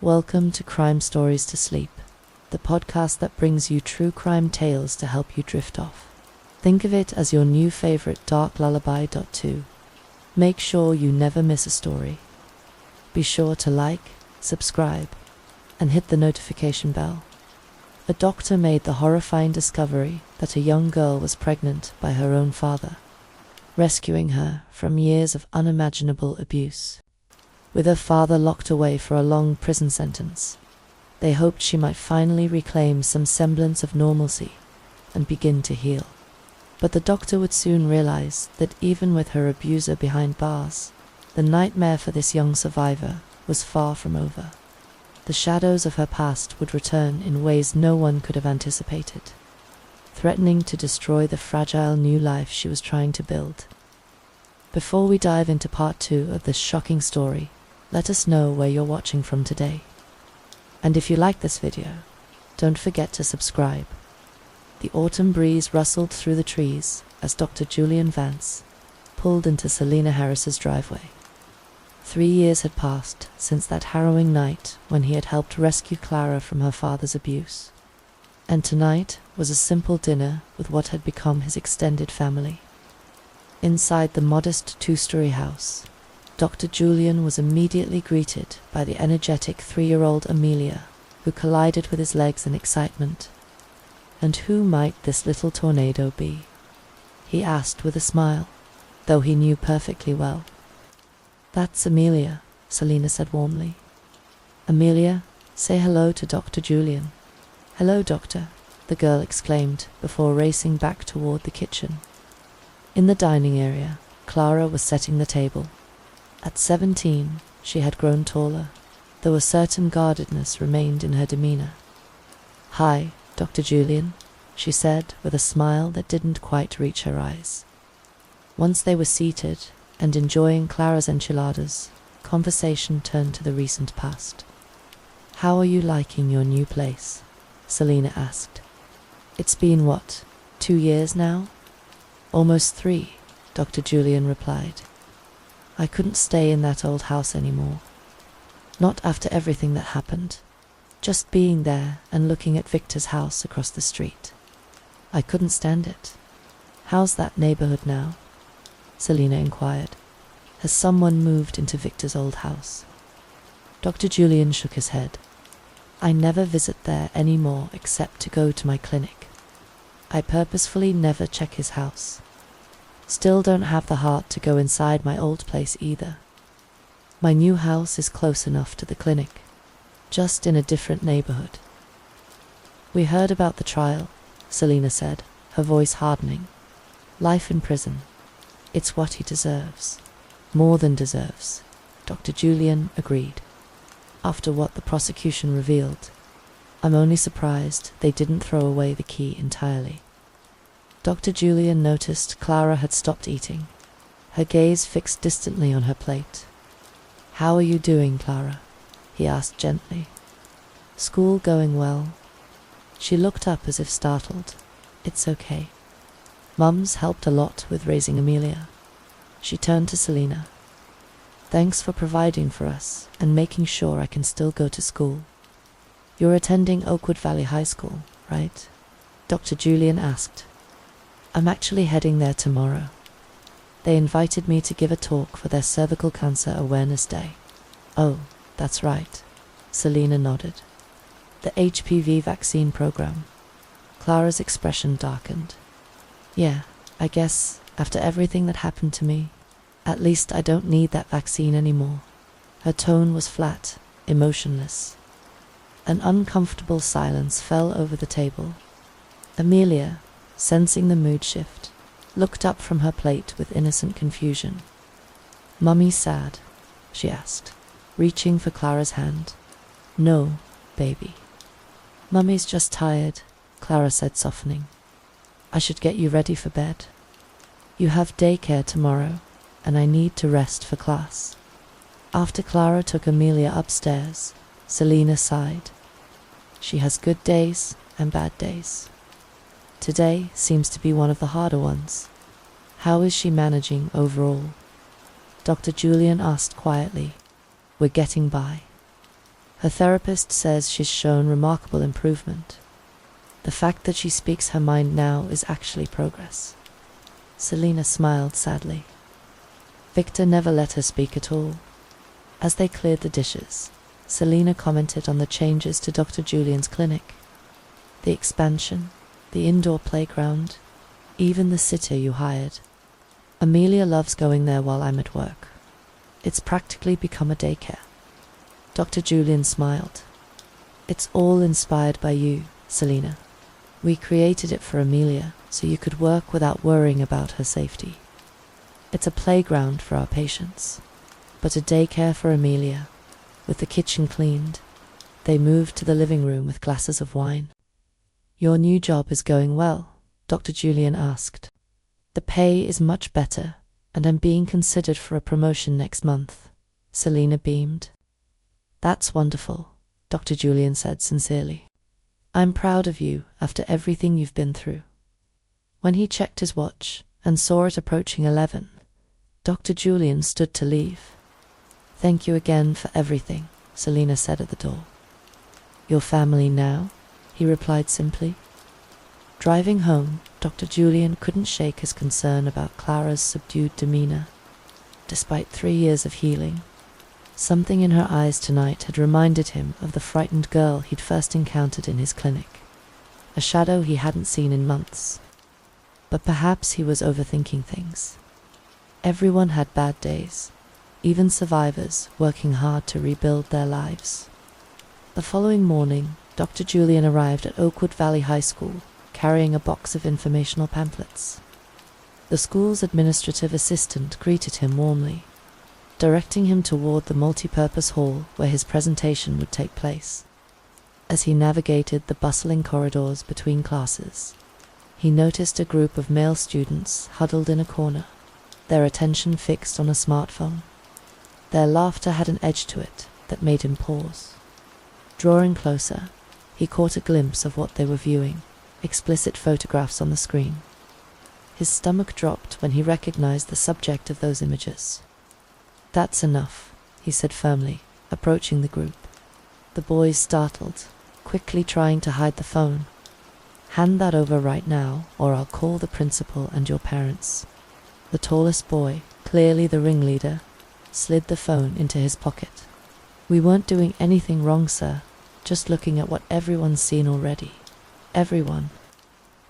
Welcome to Crime Stories to Sleep, the podcast that brings you true crime tales to help you drift off. Think of it as your new favorite dark lullaby. Make sure you never miss a story. Be sure to like, subscribe, and hit the notification bell. A doctor made the horrifying discovery that a young girl was pregnant by her own father, rescuing her from years of unimaginable abuse. With her father locked away for a long prison sentence, they hoped she might finally reclaim some semblance of normalcy and begin to heal. But the doctor would soon realize that even with her abuser behind bars, the nightmare for this young survivor was far from over. The shadows of her past would return in ways no one could have anticipated, threatening to destroy the fragile new life she was trying to build. Before we dive into part 2 of this shocking story, let us know where you're watching from today. And if you like this video, don't forget to subscribe. The autumn breeze rustled through the trees as Dr. Julian Vance pulled into Selena Harris's driveway. 3 years had passed since that harrowing night when he had helped rescue Clara from her father's abuse. And tonight was a simple dinner with what had become his extended family. Inside the modest 2-story house, Dr. Julian was immediately greeted by the energetic 3-year-old Amelia, who collided with his legs in excitement. And who might this little tornado be? He asked with a smile, though he knew perfectly well. "That's Amelia," Selena said warmly. "Amelia, say hello to Dr. Julian." "Hello, doctor," the girl exclaimed before racing back toward the kitchen. In the dining area, Clara was setting the table. At 17, she had grown taller, though a certain guardedness remained in her demeanor. "Hi, Dr. Julian," she said with a smile that didn't quite reach her eyes. Once they were seated and enjoying Clara's enchiladas, conversation turned to the recent past. "How are you liking your new place?" Selena asked. "It's been, 2 years now?" "Almost 3, Dr. Julian replied. "I couldn't stay in that old house anymore. Not after everything that happened. Just being there and looking at Victor's house across the street. I couldn't stand it." "How's that neighborhood now?" Selena inquired. "Has someone moved into Victor's old house?" Dr. Julian shook his head. "I never visit there anymore except to go to my clinic. I purposefully never check his house. Still don't have the heart to go inside my old place either. My new house is close enough to the clinic, just in a different neighborhood." "We heard about the trial," Selena said, her voice hardening. "Life in prison. It's what he deserves. More than deserves," Dr. Julian agreed. "After what the prosecution revealed, I'm only surprised they didn't throw away the key entirely." Dr. Julian noticed Clara had stopped eating, her gaze fixed distantly on her plate. "How are you doing, Clara?" he asked gently. "School going well?" She looked up as if startled. "It's okay. Mum's helped a lot with raising Amelia." She turned to Selena. "Thanks for providing for us and making sure I can still go to school. You're attending Oakwood Valley High School, right?" Dr. Julian asked. "I'm actually heading there tomorrow. They invited me to give a talk for their Cervical Cancer Awareness Day." "Oh, that's right," Selena nodded. "The HPV vaccine program." Clara's expression darkened. "Yeah, I guess after everything that happened to me, at least I don't need that vaccine anymore." Her tone was flat, emotionless. An uncomfortable silence fell over the table. Amelia, sensing the mood shift, looked up from her plate with innocent confusion. "Mummy sad?" she asked, reaching for Clara's hand. "No, baby. Mummy's just tired," Clara said, softening. "I should get you ready for bed. You have daycare tomorrow, and I need to rest for class." After Clara took Amelia upstairs, Selena sighed. She has good days and bad days. Today seems to be one of the harder ones. How is she managing overall? Dr. Julian asked quietly. "We're getting by." Her therapist says she's shown remarkable improvement. The fact that she speaks her mind now is actually progress. Selina smiled sadly. Victor never let her speak at all. As they cleared the dishes, Selina commented on the changes to Dr. Julian's clinic. The expansion, the indoor playground, even the sitter you hired. Amelia loves going there while I'm at work. It's practically become a daycare. Dr. Julian smiled. It's all inspired by you, Selina. We created it for Amelia so you could work without worrying about her safety. It's a playground for our patients, but a daycare for Amelia. With the kitchen cleaned, they moved to the living room with glasses of wine. Your new job is going well, Dr. Julian asked. The pay is much better, and I'm being considered for a promotion next month. Selina beamed. That's wonderful, Dr. Julian said sincerely. I'm proud of you after everything you've been through. When he checked his watch and saw it approaching 11, Dr. Julian stood to leave. Thank you again for everything, Selina said at the door. Your family now? He replied simply. Driving home, Dr. Julian couldn't shake his concern about Clara's subdued demeanor. Despite 3 years of healing, something in her eyes tonight had reminded him of the frightened girl he'd first encountered in his clinic, a shadow he hadn't seen in months. But perhaps he was overthinking things. Everyone had bad days, even survivors working hard to rebuild their lives. The following morning, Dr. Julian arrived at Oakwood Valley High School, carrying a box of informational pamphlets. The school's administrative assistant greeted him warmly, directing him toward the multipurpose hall where his presentation would take place. As he navigated the bustling corridors between classes, he noticed a group of male students huddled in a corner, their attention fixed on a smartphone. Their laughter had an edge to it that made him pause. Drawing closer, he caught a glimpse of what they were viewing, explicit photographs on the screen. His stomach dropped when he recognized the subject of those images. That's enough, he said firmly, approaching the group. The boys startled, quickly trying to hide the phone. Hand that over right now, or I'll call the principal and your parents. The tallest boy, clearly the ringleader, slid the phone into his pocket. We weren't doing anything wrong, sir, just looking at what everyone's seen already. Everyone.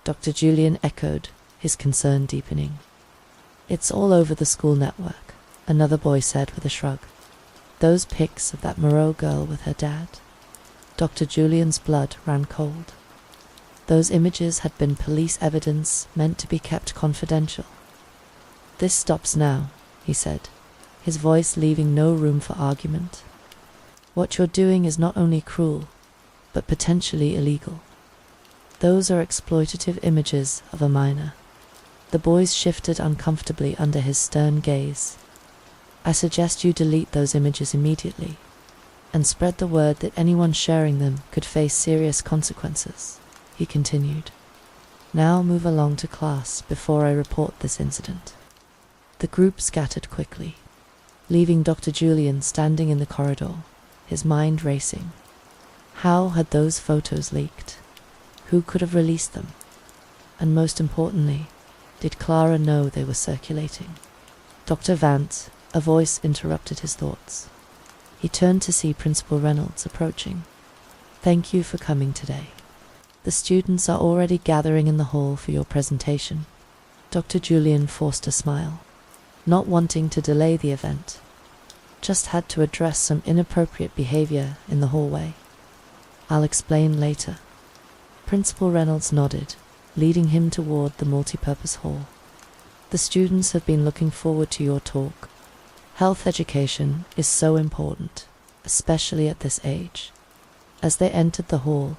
Dr. Julian echoed, his concern deepening. It's all over the school network, another boy said with a shrug. Those pics of that Moreau girl with her dad. Dr. Julian's blood ran cold. Those images had been police evidence meant to be kept confidential. This stops now, he said, his voice leaving no room for argument. What you're doing is not only cruel, but potentially illegal. Those are exploitative images of a minor. The boys shifted uncomfortably under his stern gaze. I suggest you delete those images immediately, and spread the word that anyone sharing them could face serious consequences, he continued. Now move along to class before I report this incident. The group scattered quickly, leaving Dr. Julian standing in the corridor, his mind racing. How had those photos leaked? Who could have released them? And most importantly, did Clara know they were circulating? Dr. Vance, a voice interrupted his thoughts. He turned to see Principal Reynolds approaching. Thank you for coming today. The students are already gathering in the hall for your presentation. Dr. Julian forced a smile, not wanting to delay the event. Just had to address some inappropriate behavior in the hallway. I'll explain later. Principal Reynolds nodded, leading him toward the multipurpose hall. The students have been looking forward to your talk. Health education is so important, especially at this age. As they entered the hall,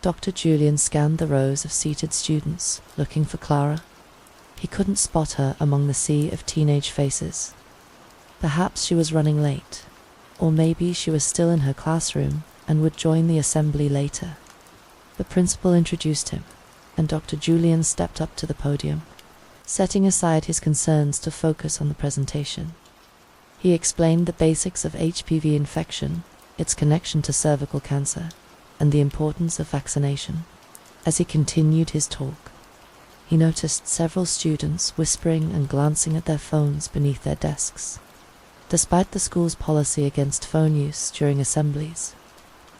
Dr. Julian scanned the rows of seated students, looking for Clara. He couldn't spot her among the sea of teenage faces. Perhaps she was running late, or maybe she was still in her classroom and would join the assembly later. The principal introduced him, and Dr. Julian stepped up to the podium, setting aside his concerns to focus on the presentation. He explained the basics of HPV infection its connection to cervical cancer, and the importance of vaccination. As he continued his talk, he noticed several students whispering and glancing at their phones beneath their desks. Despite the school's policy against phone use during assemblies,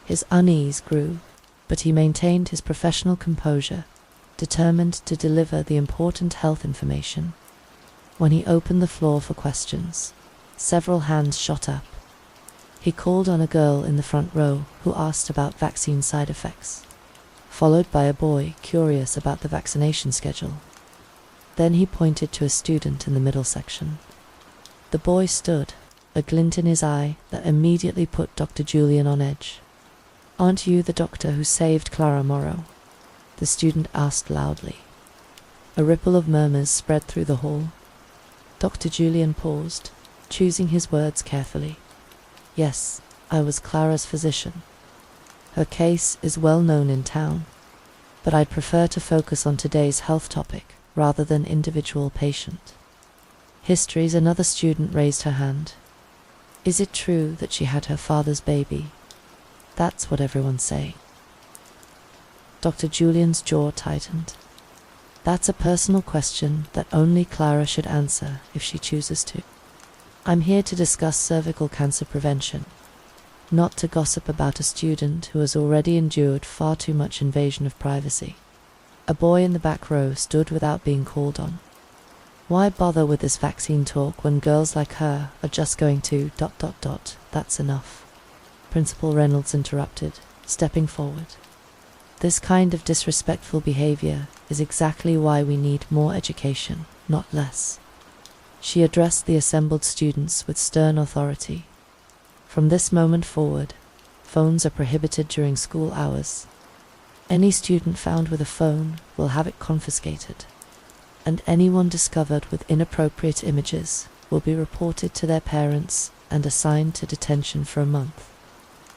his unease grew, but he maintained his professional composure, determined to deliver the important health information. When he opened the floor for questions, several hands shot up. He called on a girl in the front row who asked about vaccine side effects, followed by a boy curious about the vaccination schedule. Then he pointed to a student in the middle section. The boy stood, a glint in his eye that immediately put Dr. Julian on edge. "Aren't you the doctor who saved Clara Morrow?" the student asked loudly. A ripple of murmurs spread through the hall. Dr. Julian paused, choosing his words carefully. "Yes, I was Clara's physician. Her case is well known in town, but I'd prefer to focus on today's health topic rather than individual patient." Histories, another student raised her hand. "Is it true that she had her father's baby?" "That's what everyone's saying." Dr. Julian's jaw tightened. "That's a personal question that only Clara should answer if she chooses to. I'm here to discuss cervical cancer prevention, not to gossip about a student who has already endured far too much invasion of privacy." A boy in the back row stood without being called on. "Why bother with this vaccine talk when girls like her are just going to ... That's enough," Principal Reynolds interrupted, stepping forward. "This kind of disrespectful behavior is exactly why we need more education, not less." She addressed the assembled students with stern authority. "From this moment forward, phones are prohibited during school hours. Any student found with a phone will have it confiscated, and anyone discovered with inappropriate images will be reported to their parents and assigned to detention for a month."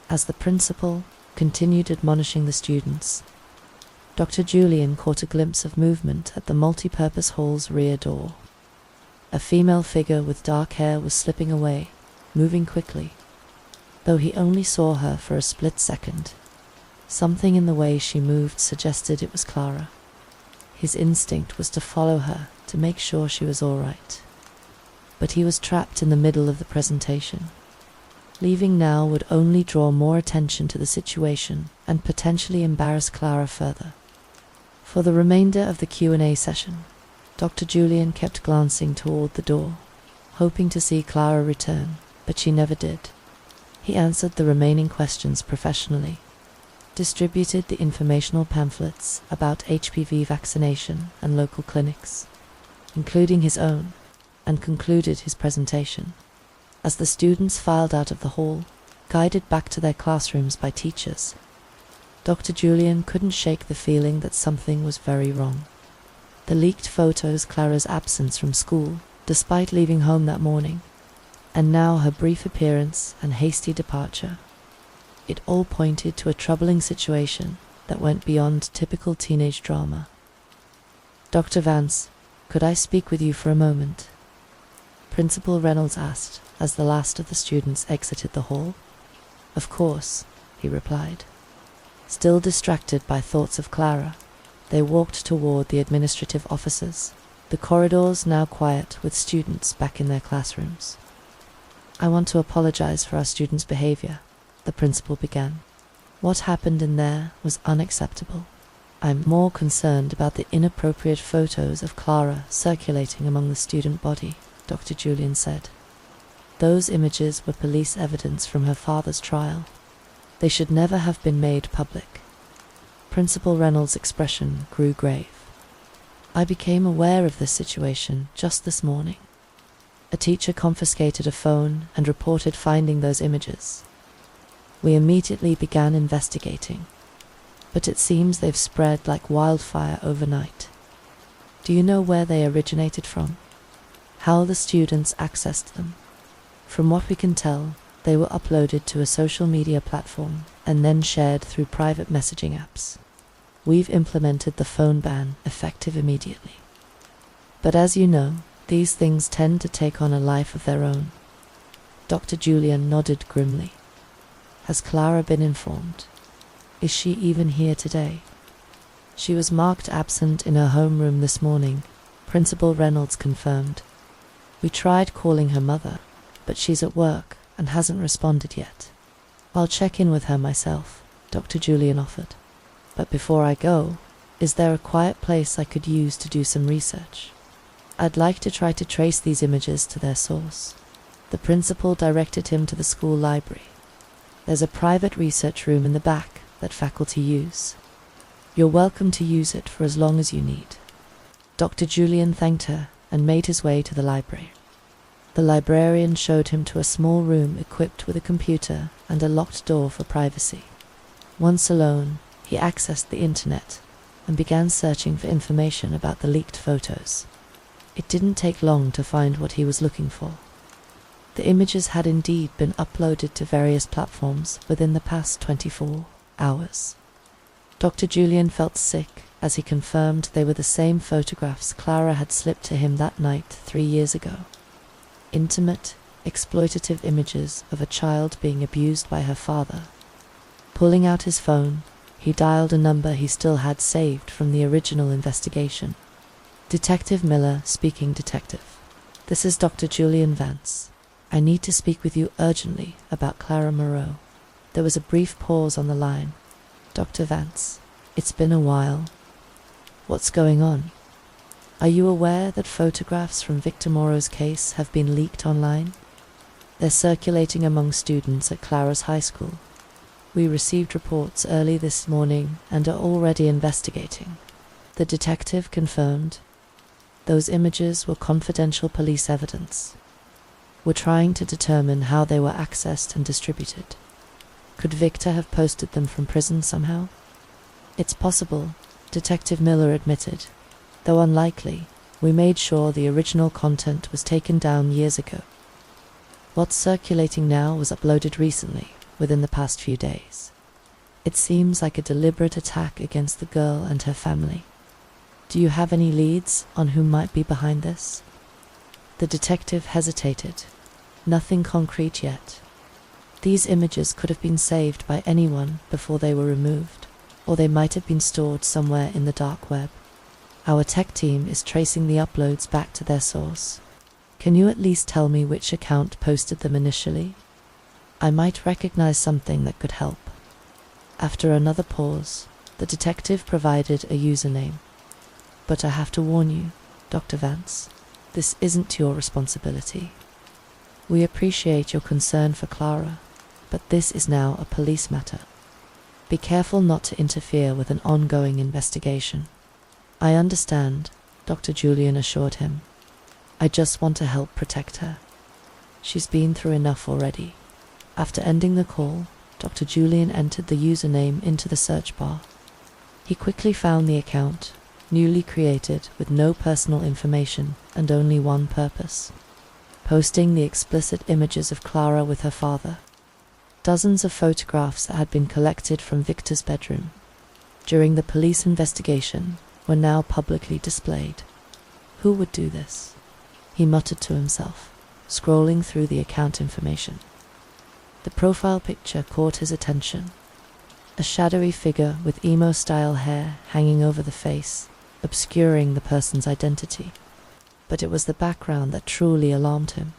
As the principal continued admonishing the students, Dr. Julian caught a glimpse of movement at the multipurpose hall's rear door. A female figure with dark hair was slipping away, moving quickly. Though he only saw her for a split second, something in the way she moved suggested it was Clara. His instinct was to follow her to make sure she was all right. But he was trapped in the middle of the presentation. Leaving now would only draw more attention to the situation and potentially embarrass Clara further. For the remainder of the Q&A session, Dr. Julian kept glancing toward the door, hoping to see Clara return, but she never did. He answered the remaining questions professionally, distributed the informational pamphlets about HPV vaccination and local clinics, including his own, and concluded his presentation. As the students filed out of the hall, guided back to their classrooms by teachers, Dr. Julian couldn't shake the feeling that something was very wrong. The leaked photos, Clara's absence from school, despite leaving home that morning, and now her brief appearance and hasty departure. It all pointed to a troubling situation that went beyond typical teenage drama. "Dr. Vance, could I speak with you for a moment?" Principal Reynolds asked as the last of the students exited the hall. "Of course," he replied. Still distracted by thoughts of Clara, they walked toward the administrative offices, the corridors now quiet with students back in their classrooms. "I want to apologize for our students' behavior," the principal began. "What happened in there was unacceptable. I'm more concerned about the inappropriate photos of Clara circulating among the student body," Dr. Julian said. "Those images were police evidence from her father's trial. They should never have been made public." Principal Reynolds' expression grew grave. "I became aware of this situation just this morning. A teacher confiscated a phone and reported finding those images. We immediately began investigating, but it seems they've spread like wildfire overnight. Do you know where they originated from? How the students accessed them? From what we can tell, they were uploaded to a social media platform and then shared through private messaging apps. We've implemented the phone ban effective immediately. But as you know, these things tend to take on a life of their own." Dr. Julian nodded grimly. Has Clara been informed? Is she even here today? She was marked absent in her homeroom this morning, Principal Reynolds confirmed. We tried calling her mother, but she's at work and hasn't responded yet. I'll check in with her myself, Dr. Julian offered. But before I go, is there a quiet place I could use to do some research? I'd like to try to trace these images to their source. The principal directed him to the school library. There's a private research room in the back that faculty use. You're welcome to use it for as long as you need. Dr. Julian thanked her and made his way to the library. The librarian showed him to a small room equipped with a computer and a locked door for privacy. Once alone, he accessed the internet and began searching for information about the leaked photos. It didn't take long to find what he was looking for. The images had indeed been uploaded to various platforms within the past 24 hours. Dr. Julian felt sick as he confirmed they were the same photographs Clara had slipped to him that night 3 years ago. Intimate, exploitative images of a child being abused by her father. Pulling out his phone, he dialed a number he still had saved from the original investigation. Detective Miller speaking, Detective. This is Dr. Julian Vance. I need to speak with you urgently about Clara Moreau. There was a brief pause on the line. Dr. Vance, it's been a while. What's going on? Are you aware that photographs from Victor Moreau's case have been leaked online? They're circulating among students at Clara's high school. We received reports early this morning and are already investigating. The detective confirmed. Those images were confidential police evidence. We're trying to determine how they were accessed and distributed. Could Victor have posted them from prison somehow? It's possible, Detective Miller admitted. Though unlikely, we made sure the original content was taken down years ago. What's circulating now was uploaded recently, within the past few days. It seems like a deliberate attack against the girl and her family. Do you have any leads on who might be behind this? The detective hesitated. Nothing concrete yet. These images could have been saved by anyone before they were removed, or they might have been stored somewhere in the dark web. Our tech team is tracing the uploads back to their source. Can you at least tell me which account posted them initially? I might recognize something that could help. After another pause, the detective provided a username. But I have to warn you, Dr. Vance, this isn't your responsibility. We appreciate your concern for Clara, but this is now a police matter. Be careful not to interfere with an ongoing investigation. I understand, Dr. Julian assured him. I just want to help protect her. She's been through enough already. After ending the call, Dr. Julian entered the username into the search bar. He quickly found the account, newly created with no personal information and only one purpose: posting the explicit images of Clara with her father. Dozens of photographs that had been collected from Victor's bedroom during the police investigation were now publicly displayed. Who would do this? He muttered to himself, scrolling through the account information. The profile picture caught his attention. A shadowy figure with emo-style hair hanging over the face, obscuring the person's identity. But it was the background that truly alarmed him.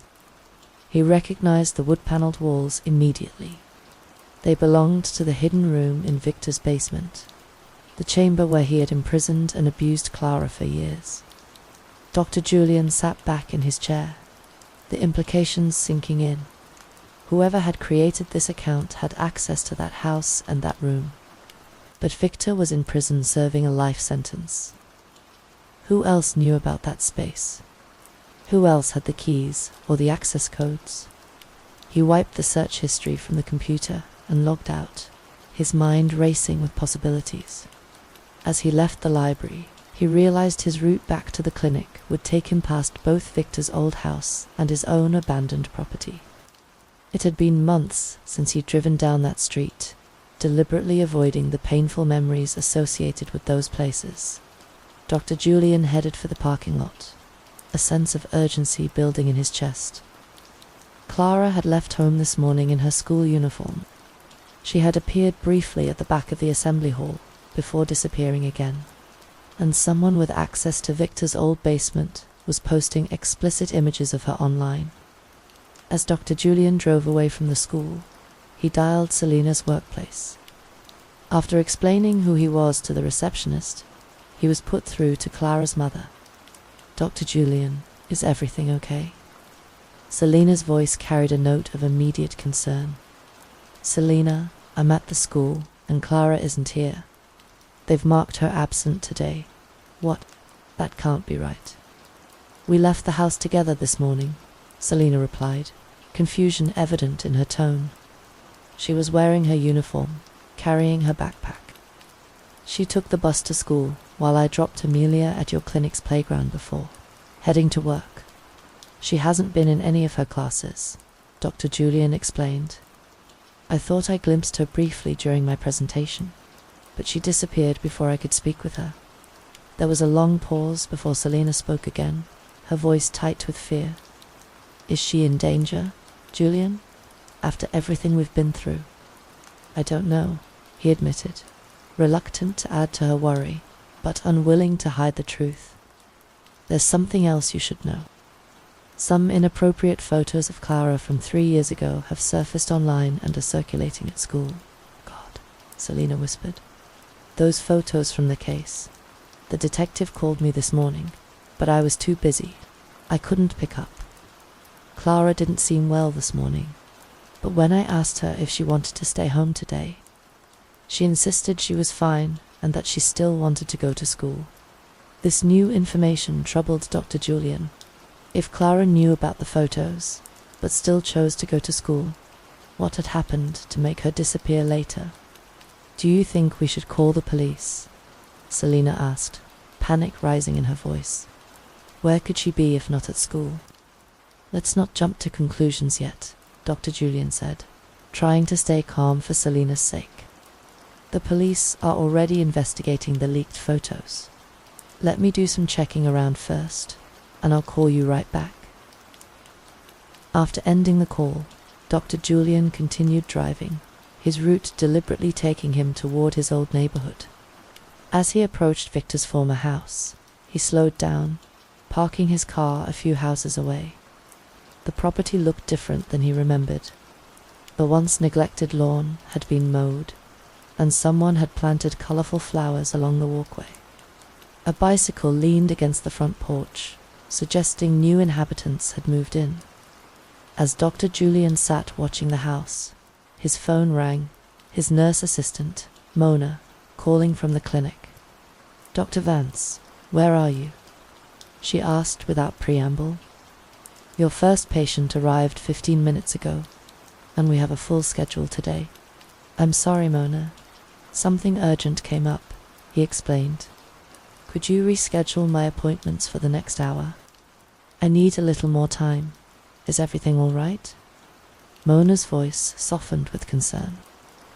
He recognized the wood-paneled walls immediately. They belonged to the hidden room in Victor's basement, the chamber where he had imprisoned and abused Clara for years. Dr. Julian sat back in his chair, the implications sinking in. Whoever had created this account had access to that house and that room. But Victor was in prison serving a life sentence. Who else knew about that space? Who else had the keys or the access codes? He wiped the search history from the computer and logged out, his mind racing with possibilities. As he left the library, he realized his route back to the clinic would take him past both Victor's old house and his own abandoned property. It had been months since he'd driven down that street, deliberately avoiding the painful memories associated with those places. Dr. Julian headed for the parking lot, a sense of urgency building in his chest. Clara had left home this morning in her school uniform. She had appeared briefly at the back of the assembly hall before disappearing again, and someone with access to Victor's old basement was posting explicit images of her online. As Dr. Julian drove away from the school, he dialed Selina's workplace. After explaining who he was to the receptionist, he was put through to Clara's mother. "Dr. Julian, is everything okay?" Selina's voice carried a note of immediate concern. "Selina, I'm at the school, and Clara isn't here. They've marked her absent today." "What? That can't be right." "We left the house together this morning," Selina replied, confusion evident in her tone. She was wearing her uniform, carrying her backpack. "She took the bus to school while I dropped Amelia at your clinic's playground before heading to work. She hasn't been in any of her classes," Dr. Julian explained. "I thought I glimpsed her briefly during my presentation, but she disappeared before I could speak with her." There was a long pause before Selina spoke again, her voice tight with fear. "Is she in danger, Julian, after everything we've been through?" "I don't know," he admitted, reluctant to add to her worry, but unwilling to hide the truth. "There's something else you should know. Some inappropriate photos of Clara from 3 years ago have surfaced online and are circulating at school." "God," Selina whispered. "Those photos from the case. The detective called me this morning, but I was too busy. I couldn't pick up. Clara didn't seem well this morning, but when I asked her if she wanted to stay home today, she insisted she was fine and that she still wanted to go to school." This new information troubled Dr. Julian. If Clara knew about the photos, but still chose to go to school, what had happened to make her disappear later? "Do you think we should call the police?" Selina asked, panic rising in her voice. Where could she be if not at school? "Let's not jump to conclusions yet," Dr. Julian said, trying to stay calm for Selina's sake. "The police are already investigating the leaked photos. Let me do some checking around first, and I'll call you right back." After ending the call, Dr. Julian continued driving, his route deliberately taking him toward his old neighborhood. As he approached Victor's former house, he slowed down, parking his car a few houses away. The property looked different than he remembered. The once neglected lawn had been mowed, and someone had planted colorful flowers along the walkway. A bicycle leaned against the front porch, suggesting new inhabitants had moved in. As Dr. Julian sat watching the house, his phone rang, his nurse assistant, Mona, calling from the clinic. "Dr. Vance, where are you?" she asked without preamble. "Your first patient arrived 15 minutes ago, and we have a full schedule today." "I'm sorry, Mona. Something urgent came up," he explained. "Could you reschedule my appointments for the next hour? I need a little more time. Is everything all right?" Mona's voice softened with concern.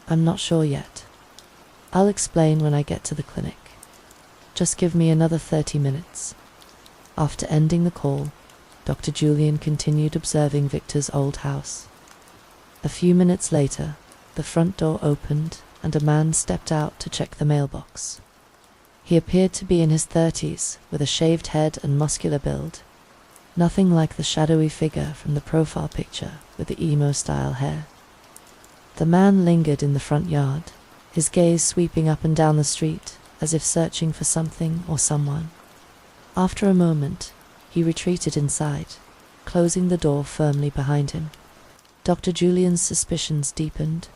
"I'm not sure yet. I'll explain when I get to the clinic. Just give me another 30 minutes. After ending the call, Dr. Julian continued observing Victor's old house. A few minutes later, the front door opened and a man stepped out to check the mailbox. He appeared to be in his 30s, with a shaved head and muscular build, nothing like the shadowy figure from the profile picture with the emo-style hair. The man lingered in the front yard, his gaze sweeping up and down the street as if searching for something or someone. After a moment, he retreated inside, closing the door firmly behind him. Dr. Julian's suspicions deepened.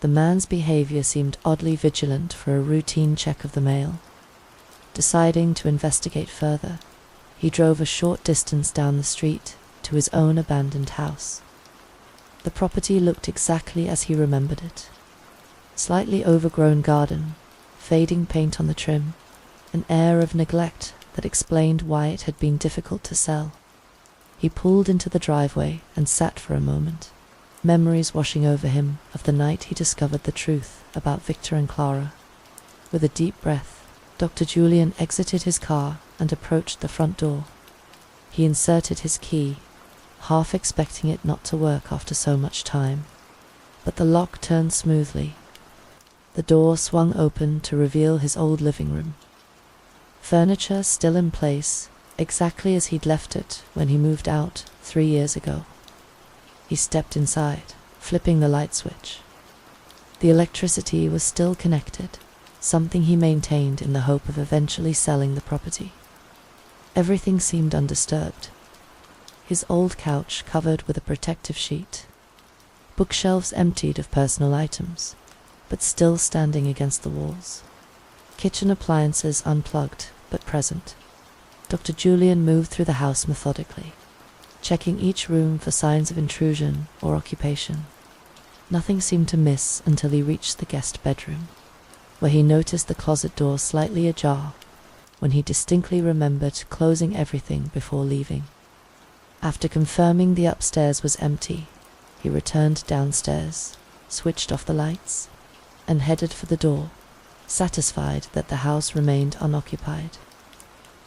The man's behavior seemed oddly vigilant for a routine check of the mail. Deciding to investigate further, he drove a short distance down the street to his own abandoned house. The property looked exactly as he remembered it. Slightly overgrown garden, fading paint on the trim, an air of neglect that explained why it had been difficult to sell. He pulled into the driveway and sat for a moment, memories washing over him of the night he discovered the truth about Victor and Clara. With a deep breath, Dr. Julian exited his car and approached the front door. He inserted his key, half expecting it not to work after so much time. but the lock turned smoothly. The door swung open to reveal his old living room. Furniture still in place, exactly as he'd left it when he moved out 3 years ago. He stepped inside, flipping the light switch. The electricity was still connected, something he maintained in the hope of eventually selling the property. Everything seemed undisturbed. His old couch covered with a protective sheet. Bookshelves emptied of personal items, but still standing against the walls. Kitchen appliances unplugged, but present. Dr. Julian moved through the house methodically, checking each room for signs of intrusion or occupation. Nothing seemed to miss until he reached the guest bedroom, where he noticed the closet door slightly ajar, when he distinctly remembered closing everything before leaving. After confirming the upstairs was empty, he returned downstairs, switched off the lights, and headed for the door, satisfied that the house remained unoccupied.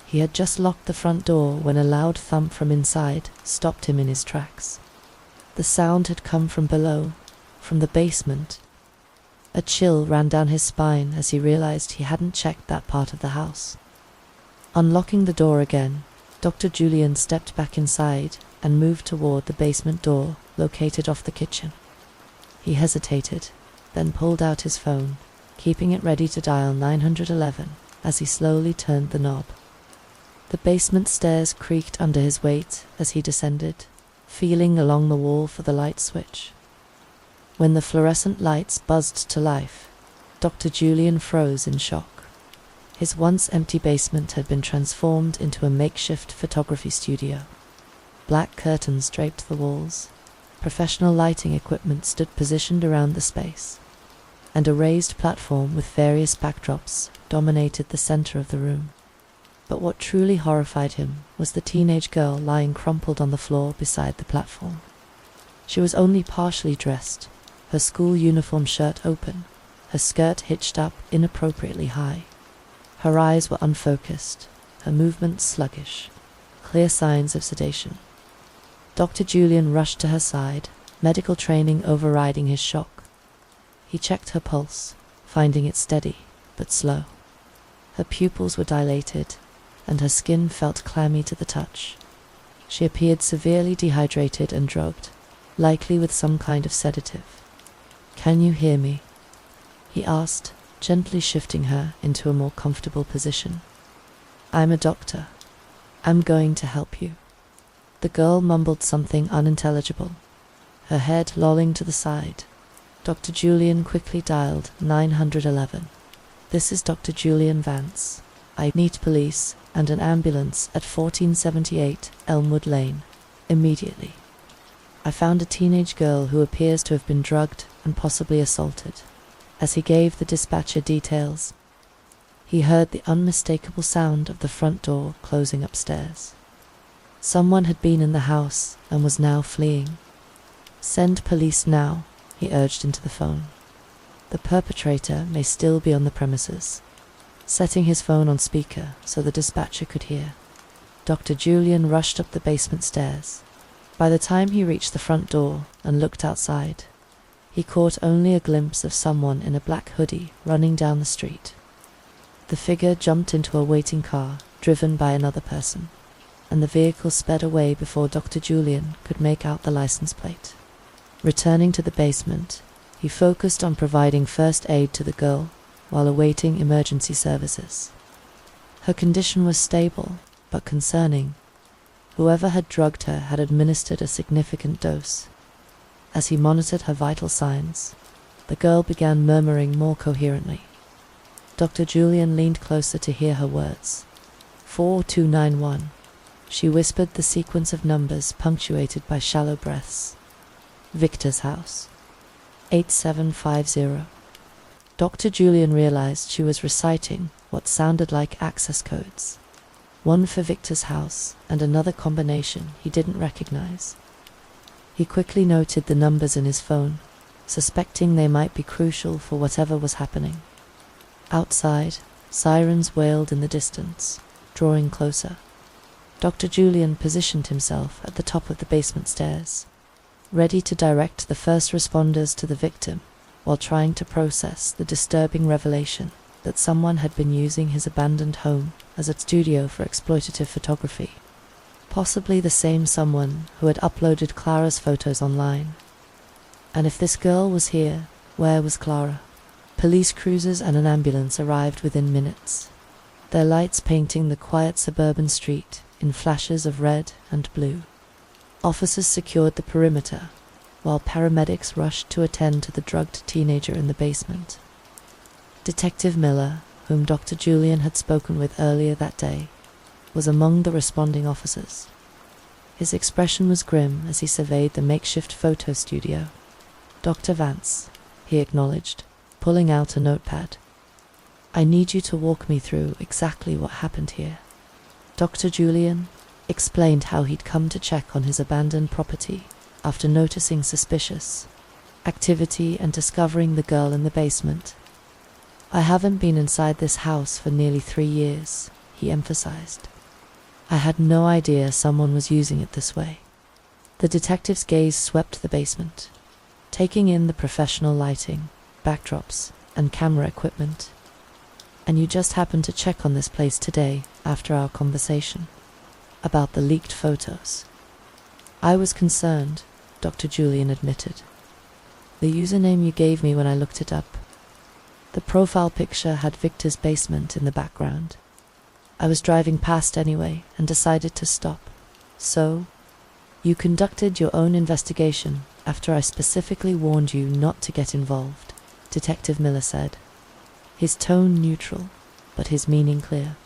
He had just locked the front door when a loud thump from inside stopped him in his tracks. The sound had come from below, from the basement. A chill ran down his spine as he realized he hadn't checked that part of the house. Unlocking the door again, Dr. Julian stepped back inside and moved toward the basement door located off the kitchen. He hesitated, then pulled out his phone, keeping it ready to dial 911 as he slowly turned the knob. The basement stairs creaked under his weight as he descended, feeling along the wall for the light switch. When the fluorescent lights buzzed to life, Dr. Julian froze in shock. His once empty basement had been transformed into a makeshift photography studio. Black curtains draped the walls, professional lighting equipment stood positioned around the space, and a raised platform with various backdrops dominated the center of the room. But what truly horrified him was the teenage girl lying crumpled on the floor beside the platform. She was only partially dressed, her school uniform shirt open, her skirt hitched up inappropriately high. Her eyes were unfocused, her movements sluggish, clear signs of sedation. Dr. Julian rushed to her side, medical training overriding his shock. He checked her pulse, finding it steady, but slow. Her pupils were dilated, and her skin felt clammy to the touch. She appeared severely dehydrated and drugged, likely with some kind of sedative. "Can you hear me?" he asked, gently shifting her into a more comfortable position. "I'm a doctor. I'm going to help you." The girl mumbled something unintelligible, her head lolling to the side. Dr. Julian quickly dialed 911. "This is Dr. Julian Vance. I need police and an ambulance at 1478 Elmwood Lane, immediately. I found a teenage girl who appears to have been drugged and possibly assaulted." As he gave the dispatcher details, he heard the unmistakable sound of the front door closing upstairs. Someone had been in the house and was now fleeing. "Send police now," he urged into the phone. "The perpetrator may still be on the premises," setting his phone on speaker so the dispatcher could hear. Dr. Julian rushed up the basement stairs. By the time he reached the front door and looked outside, he caught only a glimpse of someone in a black hoodie running down the street. The figure jumped into a waiting car, driven by another person, and the vehicle sped away before Dr. Julian could make out the license plate. Returning to the basement, he focused on providing first aid to the girl while awaiting emergency services. Her condition was stable, but concerning. Whoever had drugged her had administered a significant dose. As he monitored her vital signs, the girl began murmuring more coherently. Dr. Julian leaned closer to hear her words. 4291. She whispered the sequence of numbers punctuated by shallow breaths. "Victor's house. 8750. Dr. Julian realized she was reciting what sounded like access codes. One for Victor's house and another combination he didn't recognize. He quickly noted the numbers in his phone, suspecting they might be crucial for whatever was happening. Outside, sirens wailed in the distance, drawing closer. Dr. Julian positioned himself at the top of the basement stairs. ready to direct the first responders to the victim while trying to process the disturbing revelation that someone had been using his abandoned home as a studio for exploitative photography. Possibly the same someone who had uploaded Clara's photos online. And if this girl was here, where was Clara? Police cruisers and an ambulance arrived within minutes, their lights painting the quiet suburban street in flashes of red and blue. Officers secured the perimeter, while paramedics rushed to attend to the drugged teenager in the basement. Detective Miller, whom Dr. Julian had spoken with earlier that day, was among the responding officers. His expression was grim as he surveyed the makeshift photo studio. "Dr. Vance," he acknowledged, pulling out a notepad. "I need you to walk me through exactly what happened here." Dr. Julian explained how he'd come to check on his abandoned property after noticing suspicious activity and discovering the girl in the basement. "I haven't been inside this house for nearly 3 years, he emphasized. "I had no idea someone was using it this way." The detective's gaze swept the basement, taking in the professional lighting, backdrops, and camera equipment. "And you just happened to check on this place today after our conversation about the leaked photos." "I was concerned," Dr. Julian admitted. "The username you gave me when I looked it up. The profile picture had Victor's basement in the background. I was driving past anyway and decided to stop." "So, you conducted your own investigation after I specifically warned you not to get involved," Detective Miller said, his tone neutral, but his meaning clear.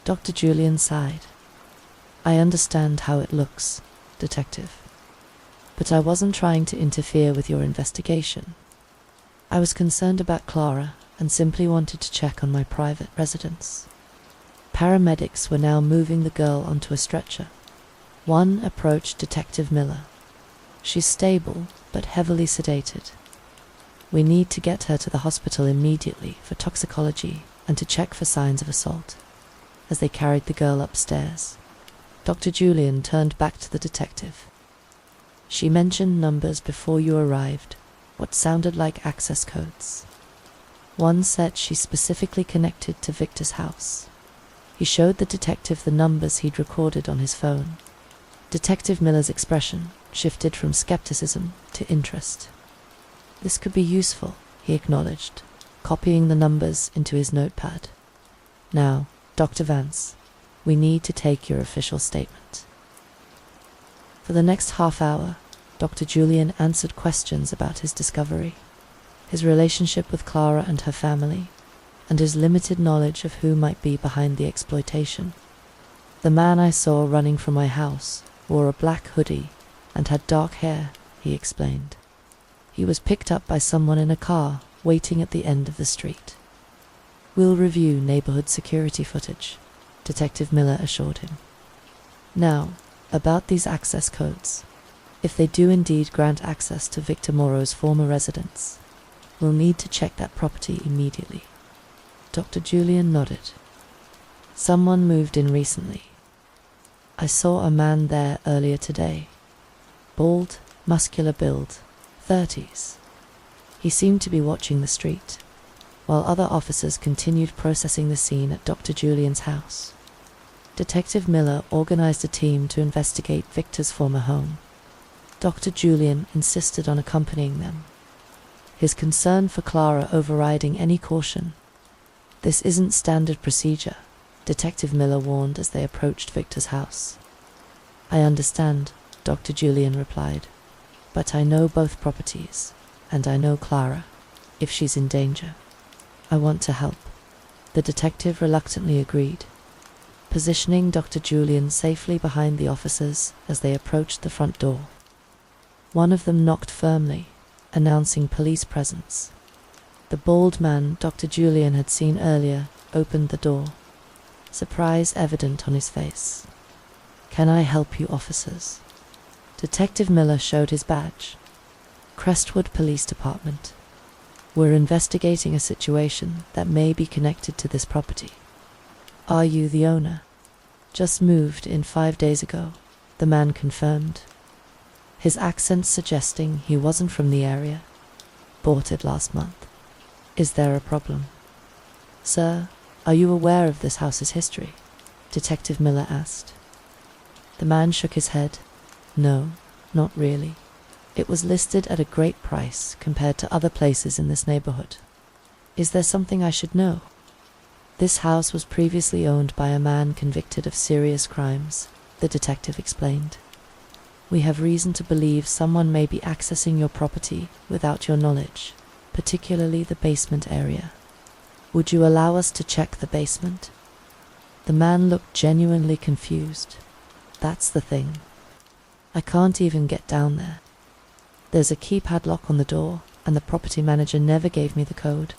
Dr. Julian sighed. "I understand how it looks, Detective. But I wasn't trying to interfere with your investigation. I was concerned about Clara and simply wanted to check on my private residence." Paramedics were now moving the girl onto a stretcher. One approached Detective Miller. "She's stable, but heavily sedated. We need to get her to the hospital immediately for toxicology and to check for signs of assault." As they carried the girl upstairs, Dr. Julian turned back to the detective. "She mentioned numbers before you arrived, what sounded like access codes. One said she specifically connected to Victor's house." He showed the detective the numbers he'd recorded on his phone. Detective Miller's expression shifted from skepticism to interest. "This could be useful," he acknowledged, copying the numbers into his notepad. "Now, Dr. Vance, we need to take your official statement." For the next half hour, Dr. Julian answered questions about his discovery, his relationship with Clara and her family, and his limited knowledge of who might be behind the exploitation. "The man I saw running from my house wore a black hoodie and had dark hair," he explained. "He was picked up by someone in a car waiting at the end of the street." "We'll review neighborhood security footage," Detective Miller assured him. "Now, about these access codes. If they do indeed grant access to Victor Morrow's former residence, we'll need to check that property immediately." Dr. Julian nodded. "Someone moved in recently. I saw a man there earlier today. Bald, muscular build, 30s. He seemed to be watching the street, while other officers continued processing the scene at Dr. Julian's house. Detective Miller organized a team to investigate Victor's former home. Dr. Julian insisted on accompanying them, his concern for Clara overriding any caution. "This isn't standard procedure," Detective Miller warned as they approached Victor's house. "I understand," Dr. Julian replied, "but I know both properties, and I know Clara. If she's in danger, I want to help." The detective reluctantly agreed, positioning Dr. Julian safely behind the officers as they approached the front door. One of them knocked firmly, announcing police presence. The bald man Dr. Julian had seen earlier opened the door, surprise evident on his face. "Can I help you, officers?" Detective Miller showed his badge. "Crestwood Police Department. We're investigating a situation that may be connected to this property." "Are you the owner?" "Just moved in 5 days ago," the man confirmed. his accent suggesting he wasn't from the area. Bought it last month. Is there a problem? Sir, are you aware of this house's history? Detective Miller asked. The man shook his head. No, not really. It was listed at a great price compared to other places in this neighborhood. Is there something I should know? This house was previously owned by a man convicted of serious crimes, the detective explained. We have reason to believe someone may be accessing your property without your knowledge, particularly the basement area. Would you allow us to check the basement? The man looked genuinely confused. That's the thing. I can't even get down there. There's a keypad lock on the door, and the property manager never gave me the code.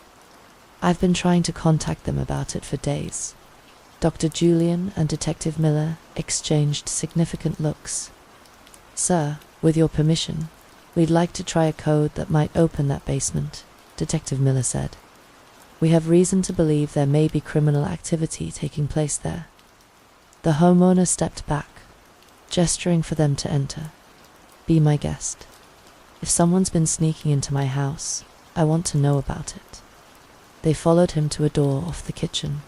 I've been trying to contact them about it for days. Dr. Julian and Detective Miller exchanged significant looks. Sir, with your permission, we'd like to try a code that might open that basement, Detective Miller said. We have reason to believe there may be criminal activity taking place there. The homeowner stepped back, gesturing for them to enter. Be my guest. If someone's been sneaking into my house, I want to know about it. They followed him to a door off the kitchen.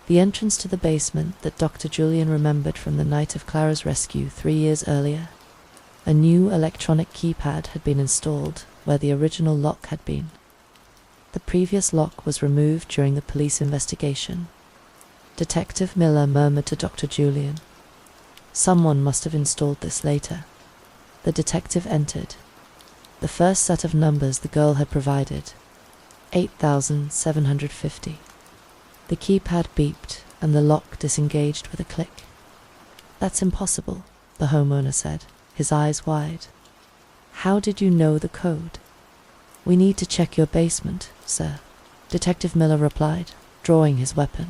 The entrance to the basement that Dr. Julian remembered from the night of Clara's rescue 3 years earlier. A new electronic keypad had been installed where the original lock had been. The previous lock was removed during the police investigation. Detective Miller murmured to Dr. Julian. Someone must have installed this later. The detective entered. The first set of numbers the girl had provided, 8,750. The keypad beeped and the lock disengaged with a click. That's impossible, the homeowner said, his eyes wide. How did you know the code? We need to check your basement, sir, Detective Miller replied, drawing his weapon.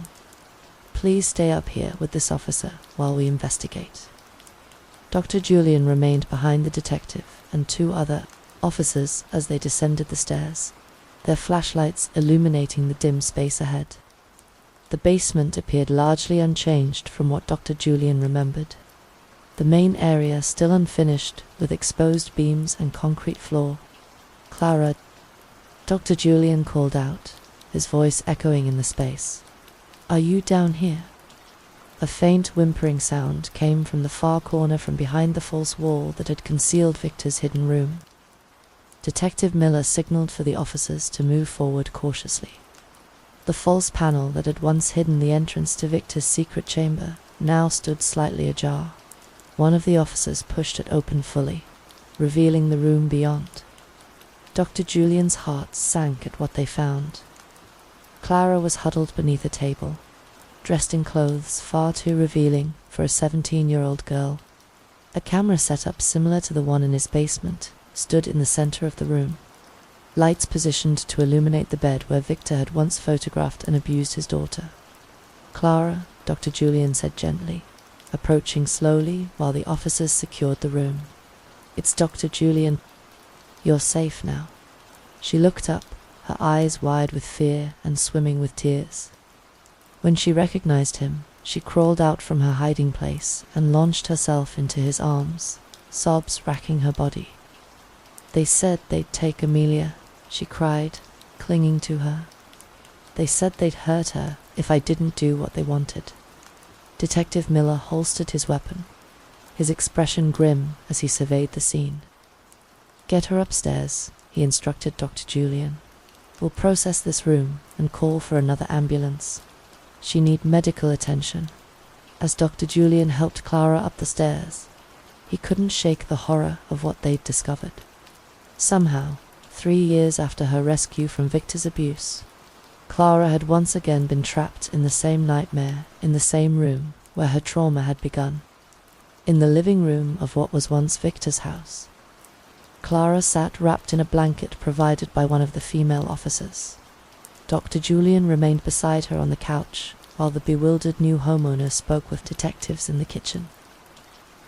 Please stay up here with this officer while we investigate. Dr. Julian remained behind the detective and 2 other officers as they descended the stairs, their flashlights illuminating the dim space ahead. The basement appeared largely unchanged from what Dr. Julian remembered. The main area still unfinished with exposed beams and concrete floor. Clara, Dr. Julian called out, his voice echoing in the space. Are you down here? A faint whimpering sound came from the far corner from behind the false wall that had concealed Victor's hidden room. Detective Miller signaled for the officers to move forward cautiously. The false panel that had once hidden the entrance to Victor's secret chamber now stood slightly ajar. One of the officers pushed it open fully, revealing the room beyond. Dr. Julian's heart sank at what they found. Clara was huddled beneath a table, dressed in clothes far too revealing for a 17-year-old girl. A camera setup similar to the one in his basement stood in the center of the room, lights positioned to illuminate the bed where Victor had once photographed and abused his daughter. Clara, Dr. Julian said gently, approaching slowly while the officers secured the room. It's Dr. Julian. You're safe now. She looked up, her eyes wide with fear and swimming with tears. When she recognized him, she crawled out from her hiding place and launched herself into his arms, sobs racking her body. They said they'd take Amelia, she cried, clinging to her. They said they'd hurt her if I didn't do what they wanted. Detective Miller holstered his weapon, his expression grim as he surveyed the scene. Get her upstairs, he instructed Dr. Julian. We'll process this room and call for another ambulance. She needs medical attention. As Dr. Julian helped Clara up the stairs, he couldn't shake the horror of what they'd discovered. Somehow, 3 years after her rescue from Victor's abuse, Clara had once again been trapped in the same nightmare in the same room where her trauma had begun. In the living room of what was once Victor's house, Clara sat wrapped in a blanket provided by one of the female officers. Dr. Julian remained beside her on the couch while the bewildered new homeowner spoke with detectives in the kitchen.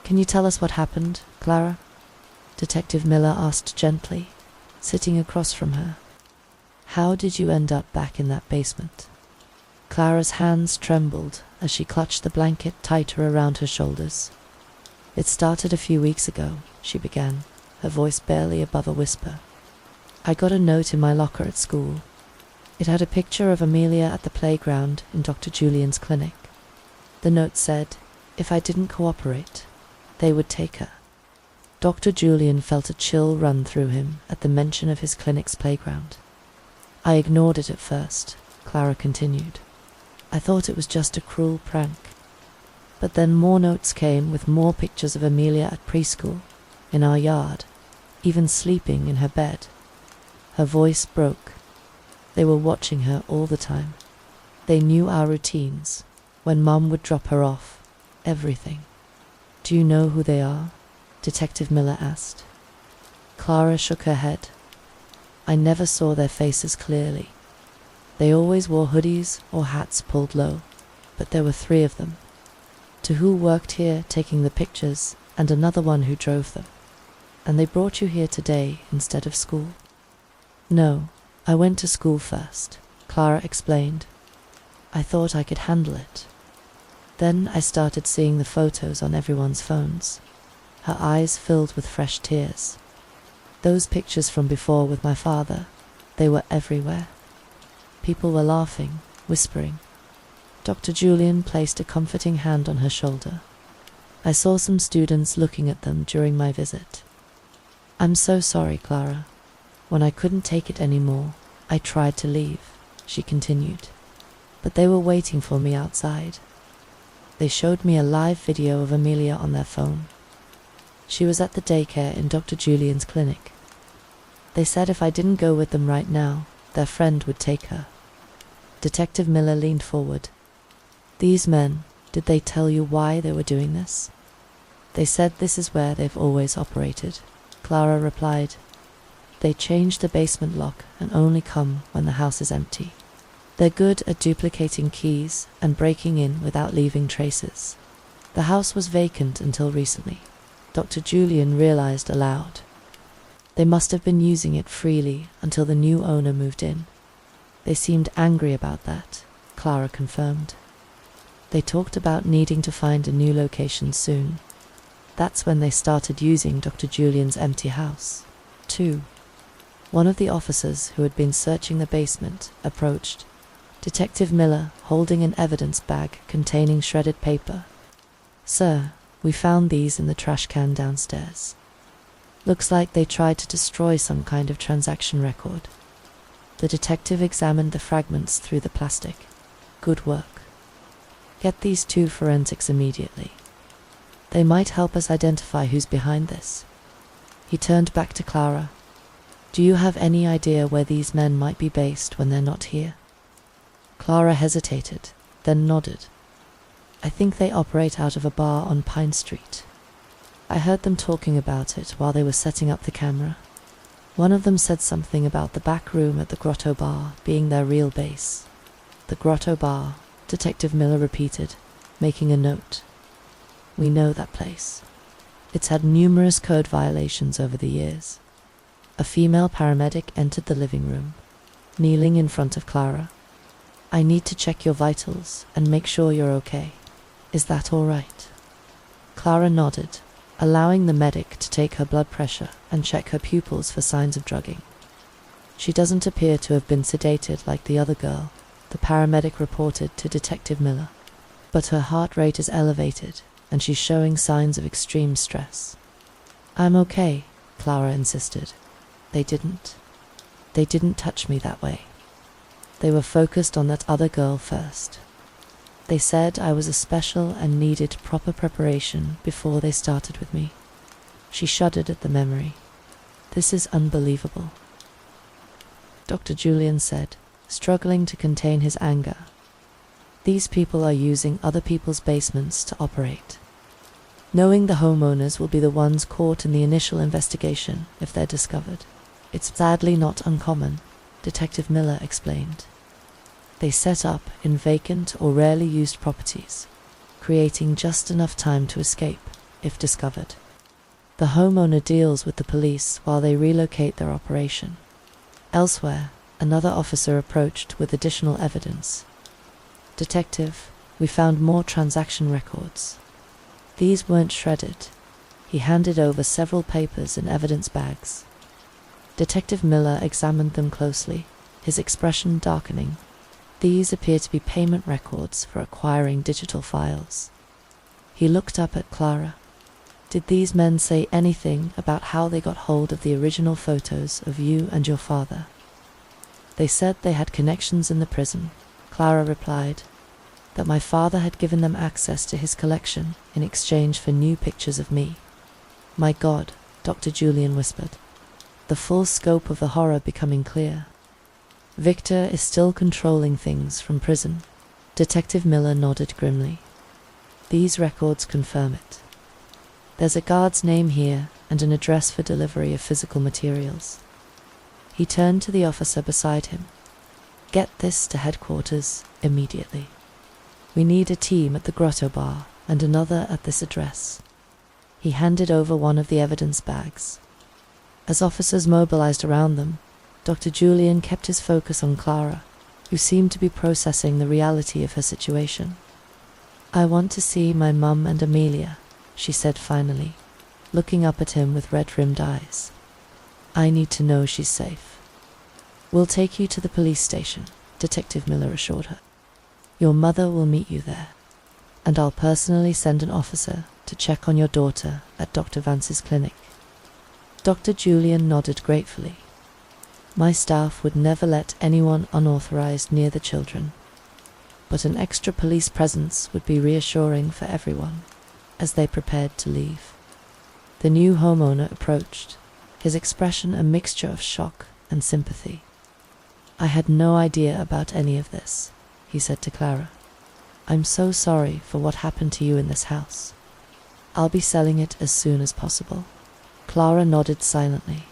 Can you tell us what happened, Clara? Detective Miller asked gently, sitting across from her. How did you end up back in that basement? Clara's hands trembled as she clutched the blanket tighter around her shoulders. It started a few weeks ago, she began, her voice barely above a whisper. I got a note in my locker at school. It had a picture of Amelia at the playground in Dr. Julian's clinic. The note said, if I didn't cooperate, they would take her. Dr. Julian felt a chill run through him at the mention of his clinic's playground. I ignored it at first, Clara continued. I thought it was just a cruel prank. But then more notes came with more pictures of Amelia at preschool, in our yard, even sleeping in her bed. Her voice broke. They were watching her all the time. They knew our routines, when Mum would drop her off, everything. Do you know who they are? Detective Miller asked. Clara shook her head. I never saw their faces clearly. They always wore hoodies or hats pulled low, but there were 3 of them. 2 who worked here taking the pictures and another one who drove them. And they brought you here today instead of school? No, I went to school first, Clara explained. I thought I could handle it. Then I started seeing the photos on everyone's phones. Her eyes filled with fresh tears. Those pictures from before with my father, they were everywhere. People were laughing, whispering. Dr. Julian placed a comforting hand on her shoulder. I saw some students looking at them during my visit. I'm so sorry, Clara. When I couldn't take it anymore, I tried to leave, she continued. But they were waiting for me outside. They showed me a live video of Amelia on their phone. She was at the daycare in Dr. Julian's clinic. They said if I didn't go with them right now, their friend would take her. Detective Miller leaned forward. These men, did they tell you why they were doing this? They said this is where they've always operated, Clara replied. They change the basement lock and only come when the house is empty. They're good at duplicating keys and breaking in without leaving traces. The house was vacant until recently. Dr. Julian realized aloud. They must have been using it freely until the new owner moved in. They seemed angry about that, Clara confirmed. They talked about needing to find a new location soon. That's when they started using Dr. Julian's empty house, too. One of the officers who had been searching the basement approached, Detective Miller holding an evidence bag containing shredded paper. Sir, we found these in the trash can downstairs. Looks like they tried to destroy some kind of transaction record. The detective examined the fragments through the plastic. Good work. Get these 2 forensics immediately. They might help us identify who's behind this. He turned back to Clara. Do you have any idea where these men might be based when they're not here? Clara hesitated, then nodded. I think they operate out of a bar on Pine Street. I heard them talking about it while they were setting up the camera. One of them said something about the back room at the Grotto Bar being their real base. The Grotto Bar, Detective Miller repeated, making a note. We know that place. It's had numerous code violations over the years. A female paramedic entered the living room, kneeling in front of Clara. I need to check your vitals and make sure you're okay. Is that all right? Clara nodded, allowing the medic to take her blood pressure and check her pupils for signs of drugging. She doesn't appear to have been sedated like the other girl, the paramedic reported to Detective Miller. But her heart rate is elevated, and she's showing signs of extreme stress. I'm okay, Clara insisted. They didn't touch me that way. They were focused on that other girl first. They said I was a special and needed proper preparation before they started with me. She shuddered at the memory. This is unbelievable. Dr. Julian said, struggling to contain his anger. These people are using other people's basements to operate. Knowing the homeowners will be the ones caught in the initial investigation if they're discovered. It's sadly not uncommon, Detective Miller explained. They set up in vacant or rarely used properties, creating just enough time to escape, if discovered. The homeowner deals with the police while they relocate their operation. Elsewhere, another officer approached with additional evidence. Detective, we found more transaction records. These weren't shredded, He handed over several papers and evidence bags. Detective Miller examined them closely, his expression darkening. These appear to be payment records for acquiring digital files. He looked up at Clara. Did these men say anything about how they got hold of the original photos of you and your father? They said they had connections in the prison, Clara replied, that my father had given them access to his collection in exchange for new pictures of me. My God, Dr. Julian whispered, the full scope of the horror becoming clear. Victor is still controlling things from prison. Detective Miller nodded grimly. These records confirm it. There's a guard's name here and an address for delivery of physical materials. He turned to the officer beside him. Get this to headquarters immediately. We need a team at the Grotto Bar and another at this address. He handed over one of the evidence bags. As officers mobilized around them, Dr. Julian kept his focus on Clara, who seemed to be processing the reality of her situation. I want to see my mum and Amelia, she said finally, looking up at him with red-rimmed eyes. I need to know she's safe. We'll take you to the police station, Detective Miller assured her. Your mother will meet you there, and I'll personally send an officer to check on your daughter at Dr. Vance's clinic. Dr. Julian nodded gratefully. My staff would never let anyone unauthorized near the children, but an extra police presence would be reassuring for everyone as they prepared to leave. The new homeowner approached, his expression a mixture of shock and sympathy. I had no idea about any of this, he said to Clara. I'm so sorry for what happened to you in this house. I'll be selling it as soon as possible. Clara nodded silently.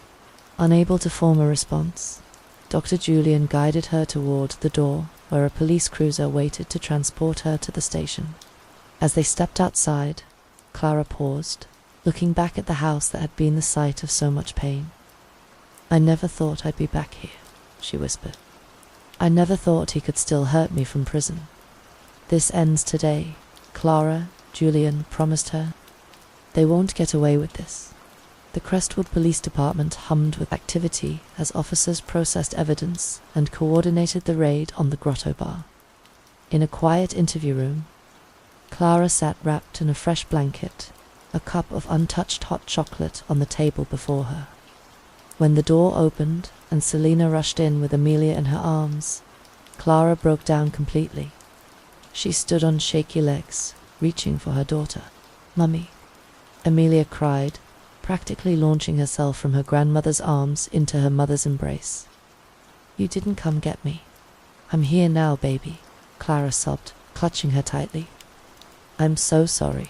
Unable to form a response, Dr. Julian guided her toward the door where a police cruiser waited to transport her to the station. As they stepped outside, Clara paused, looking back at the house that had been the site of so much pain. I never thought I'd be back here, she whispered. I never thought he could still hurt me from prison. This ends today, Clara, Julian promised her. They won't get away with this. The Crestwood Police Department hummed with activity as officers processed evidence and coordinated the raid on the Grotto Bar. In a quiet interview room, Clara sat wrapped in a fresh blanket, a cup of untouched hot chocolate on the table before her. When the door opened and Selina rushed in with Amelia in her arms, Clara broke down completely. She stood on shaky legs, reaching for her daughter. Mummy, Amelia cried, practically launching herself from her grandmother's arms into her mother's embrace. You didn't come get me. I'm here now, baby, Clara sobbed, clutching her tightly. I'm so sorry.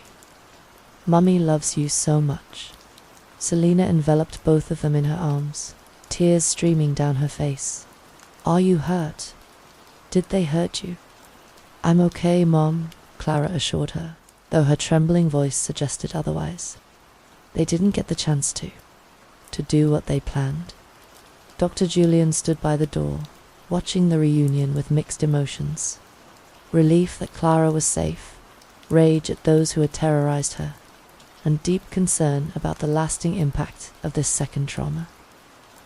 Mummy loves you so much. Selina enveloped both of them in her arms, tears streaming down her face. Are you hurt? Did they hurt you? I'm okay, Mom, Clara assured her, though her trembling voice suggested otherwise. They didn't get the chance to do what they planned. Dr. Julian stood by the door, watching the reunion with mixed emotions. Relief that Clara was safe, rage at those who had terrorized her, and deep concern about the lasting impact of this second trauma.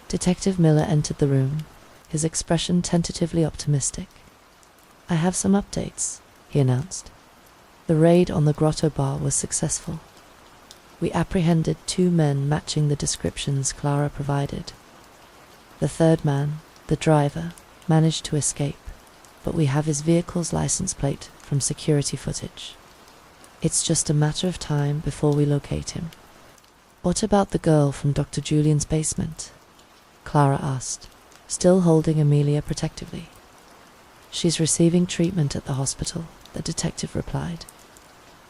Detective Miller entered the room, his expression tentatively optimistic. I have some updates, he announced. The raid on the Grotto Bar was successful. We apprehended 2 men matching the descriptions Clara provided. The third man, the driver, managed to escape, but we have his vehicle's license plate from security footage. It's just a matter of time before we locate him. What about the girl from Dr. Julian's basement? Clara asked, still holding Amelia protectively. She's receiving treatment at the hospital, the detective replied.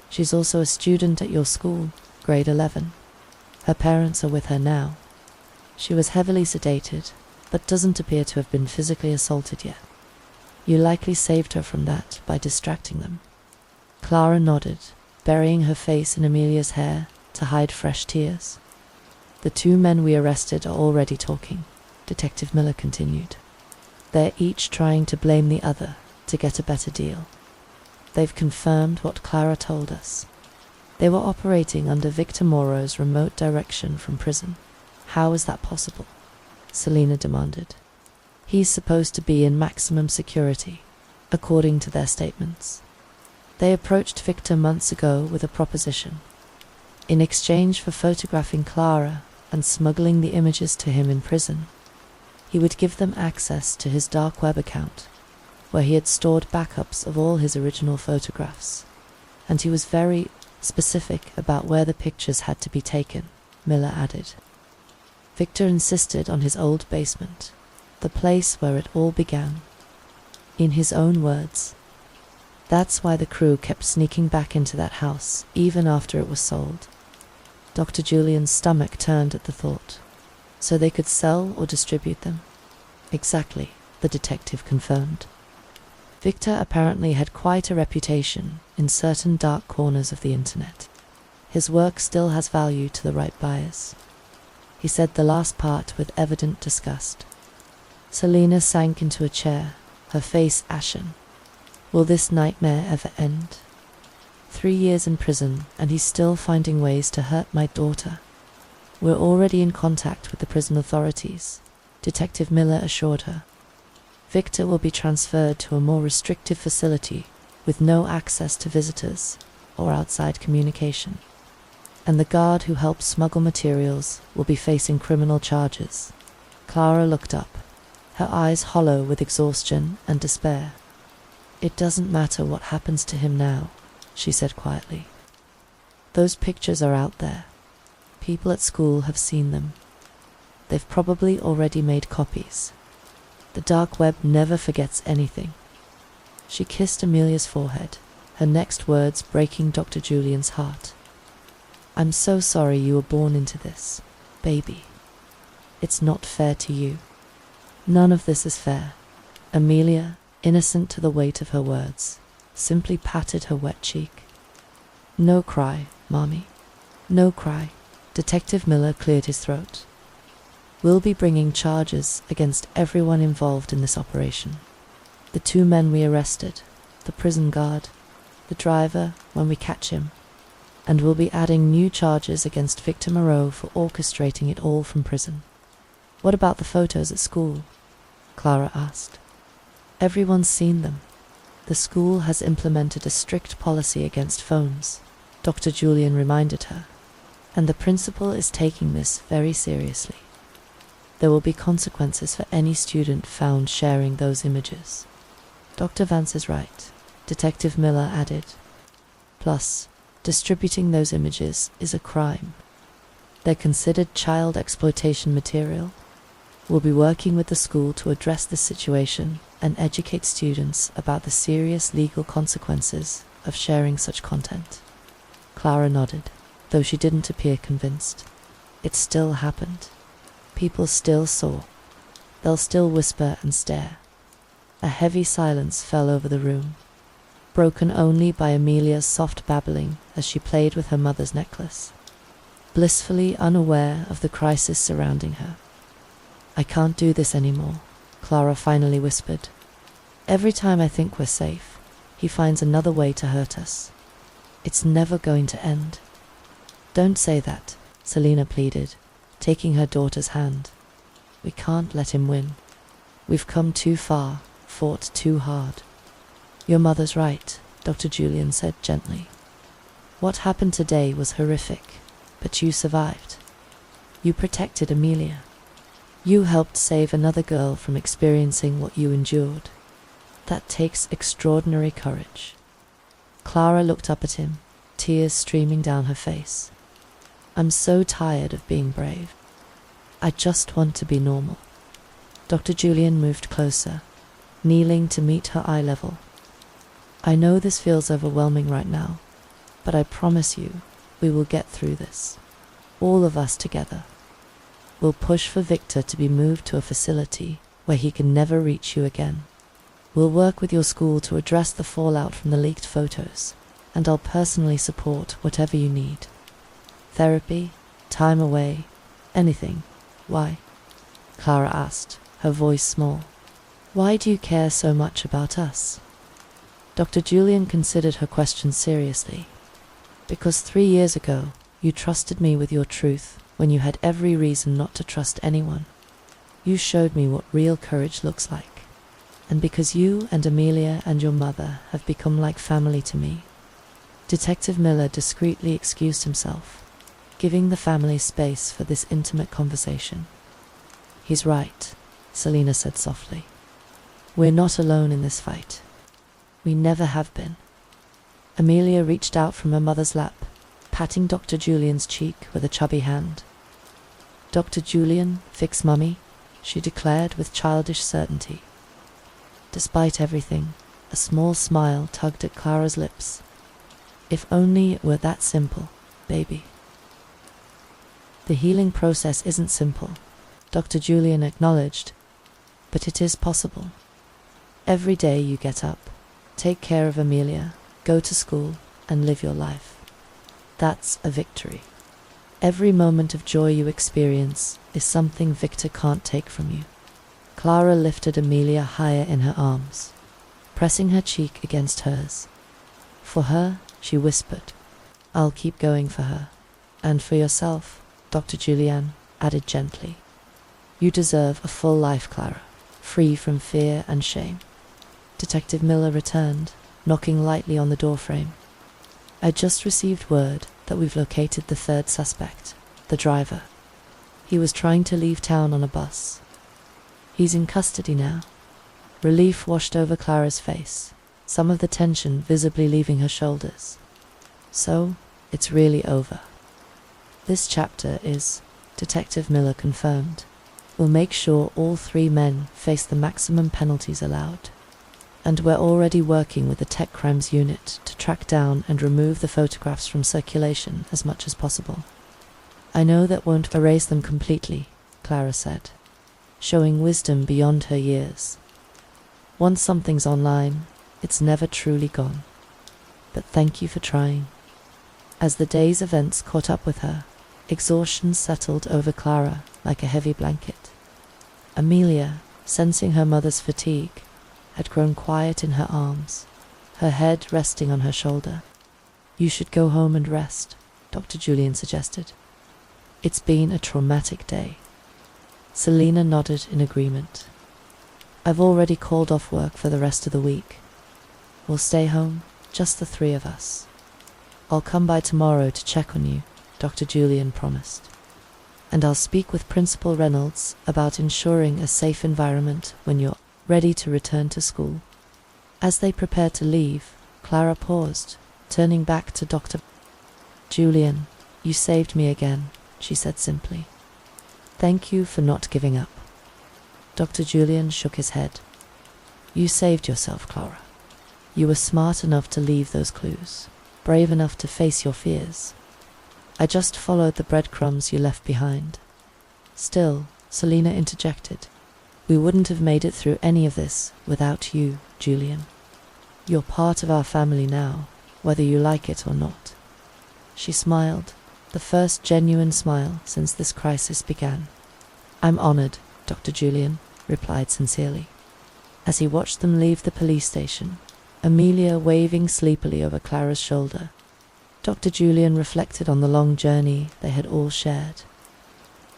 She's also a student at your school, grade 11. Her parents are with her now. She was heavily sedated, but doesn't appear to have been physically assaulted yet. You likely saved her from that by distracting them. Clara nodded, burying her face in Amelia's hair to hide fresh tears. The 2 men we arrested are already talking, Detective Miller continued. They're each trying to blame the other to get a better deal. They've confirmed what Clara told us. They were operating under Victor Moro's remote direction from prison. How is that possible? Selena demanded. He's supposed to be in maximum security, according to their statements. They approached Victor months ago with a proposition. In exchange for photographing Clara and smuggling the images to him in prison, he would give them access to his dark web account, where he had stored backups of all his original photographs. And he was very specific about where the pictures had to be taken, Miller added. Victor insisted on his old basement, the place where it all began. In his own words, that's why the crew kept sneaking back into that house, even after it was sold. Dr. Julian's stomach turned at the thought. So they could sell or distribute them? Exactly, the detective confirmed. Victor apparently had quite a reputation in certain dark corners of the internet. His work still has value to the right buyers. He said the last part with evident disgust. Selena sank into a chair, her face ashen. Will this nightmare ever end? 3 years in prison, and he's still finding ways to hurt my daughter. We're already in contact with the prison authorities, Detective Miller assured her. Victor will be transferred to a more restrictive facility with no access to visitors or outside communication. And the guard who helped smuggle materials will be facing criminal charges. Clara looked up, her eyes hollow with exhaustion and despair. It doesn't matter what happens to him now, she said quietly. Those pictures are out there. People at school have seen them. They've probably already made copies. The dark web never forgets anything. She kissed Amelia's forehead, her next words breaking Dr. Julian's heart. I'm so sorry you were born into this, baby. It's not fair to you. None of this is fair. Amelia, innocent to the weight of her words, simply patted her wet cheek. No cry, Mommy. No cry. Detective Miller cleared his throat. We'll be bringing charges against everyone involved in this operation. The 2 men we arrested, the prison guard, the driver when we catch him, and we'll be adding new charges against Victor Moreau for orchestrating it all from prison. What about the photos at school? Clara asked. Everyone's seen them. The school has implemented a strict policy against phones, Dr. Julian reminded her, and the principal is taking this very seriously. There will be consequences for any student found sharing those images. Dr. Vance is right, Detective Miller added. Plus, distributing those images is a crime. They're considered child exploitation material. We'll be working with the school to address this situation and educate students about the serious legal consequences of sharing such content. Clara nodded, though she didn't appear convinced. It still happened. People still saw. They'll still whisper and stare. A heavy silence fell over the room, broken only by Amelia's soft babbling as she played with her mother's necklace, blissfully unaware of the crisis surrounding her. I can't do this anymore, Clara finally whispered. Every time I think we're safe, he finds another way to hurt us. It's never going to end. Don't say that, Selena pleaded, taking her daughter's hand. We can't let him win. We've come too far, fought too hard. Your mother's right, Dr. Julian said gently. What happened today was horrific, but you survived. You protected Amelia. You helped save another girl from experiencing what you endured. That takes extraordinary courage. Clara looked up at him, tears streaming down her face. I'm so tired of being brave. I just want to be normal. Dr. Julian moved closer, kneeling to meet her eye level. I know this feels overwhelming right now, but I promise you, we will get through this. All of us together. We'll push for Victor to be moved to a facility where he can never reach you again. We'll work with your school to address the fallout from the leaked photos, and I'll personally support whatever you need. Therapy, time away, anything. Why? Clara asked, her voice small. Why do you care so much about us? Dr. Julian considered her question seriously. Because 3 years ago, you trusted me with your truth when you had every reason not to trust anyone. You showed me what real courage looks like. And because you and Amelia and your mother have become like family to me. Detective Miller discreetly excused himself, giving the family space for this intimate conversation. He's right, Selina said softly. We're not alone in this fight. We never have been. Amelia reached out from her mother's lap, patting Dr. Julian's cheek with a chubby hand. Dr. Julian, fix Mummy, she declared with childish certainty. Despite everything, a small smile tugged at Clara's lips. If only it were that simple, baby. The healing process isn't simple, Dr. Julian acknowledged, but it is possible. Every day you get up, take care of Amelia, go to school, and live your life. That's a victory. Every moment of joy you experience is something Victor can't take from you. Clara lifted Amelia higher in her arms, pressing her cheek against hers. For her, she whispered, I'll keep going for her. And for yourself, Dr. Julian added gently. You deserve a full life, Clara, free from fear and shame. Detective Miller returned, knocking lightly on the doorframe. I just received word that we've located the third suspect, the driver. He was trying to leave town on a bus. He's in custody now. Relief washed over Clara's face, some of the tension visibly leaving her shoulders. So, it's really over. This chapter is, Detective Miller confirmed, will make sure all 3 men face the maximum penalties allowed. And we're already working with the Tech Crimes Unit to track down and remove the photographs from circulation as much as possible. I know that won't erase them completely, Clara said, showing wisdom beyond her years. Once something's online, it's never truly gone. But thank you for trying. As the day's events caught up with her, exhaustion settled over Clara like a heavy blanket. Amelia, sensing her mother's fatigue, had grown quiet in her arms, her head resting on her shoulder. You should go home and rest, Dr. Julian suggested. It's been a traumatic day. Selina nodded in agreement. I've already called off work for the rest of the week. We'll stay home, just the 3 of us. I'll come by tomorrow to check on you, Dr. Julian promised. And I'll speak with Principal Reynolds about ensuring a safe environment when you're ready to return to school. As they prepared to leave, Clara paused, turning back to Dr. Julian, you saved me again, she said simply. Thank you for not giving up. Dr. Julian shook his head. You saved yourself, Clara. You were smart enough to leave those clues, brave enough to face your fears. I just followed the breadcrumbs you left behind. Still, Selina interjected, we wouldn't have made it through any of this without you, Julian. You're part of our family now, whether you like it or not. She smiled, the first genuine smile since this crisis began. I'm honored, Dr. Julian replied sincerely. As he watched them leave the police station, Amelia waving sleepily over Clara's shoulder, Dr. Julian reflected on the long journey they had all shared.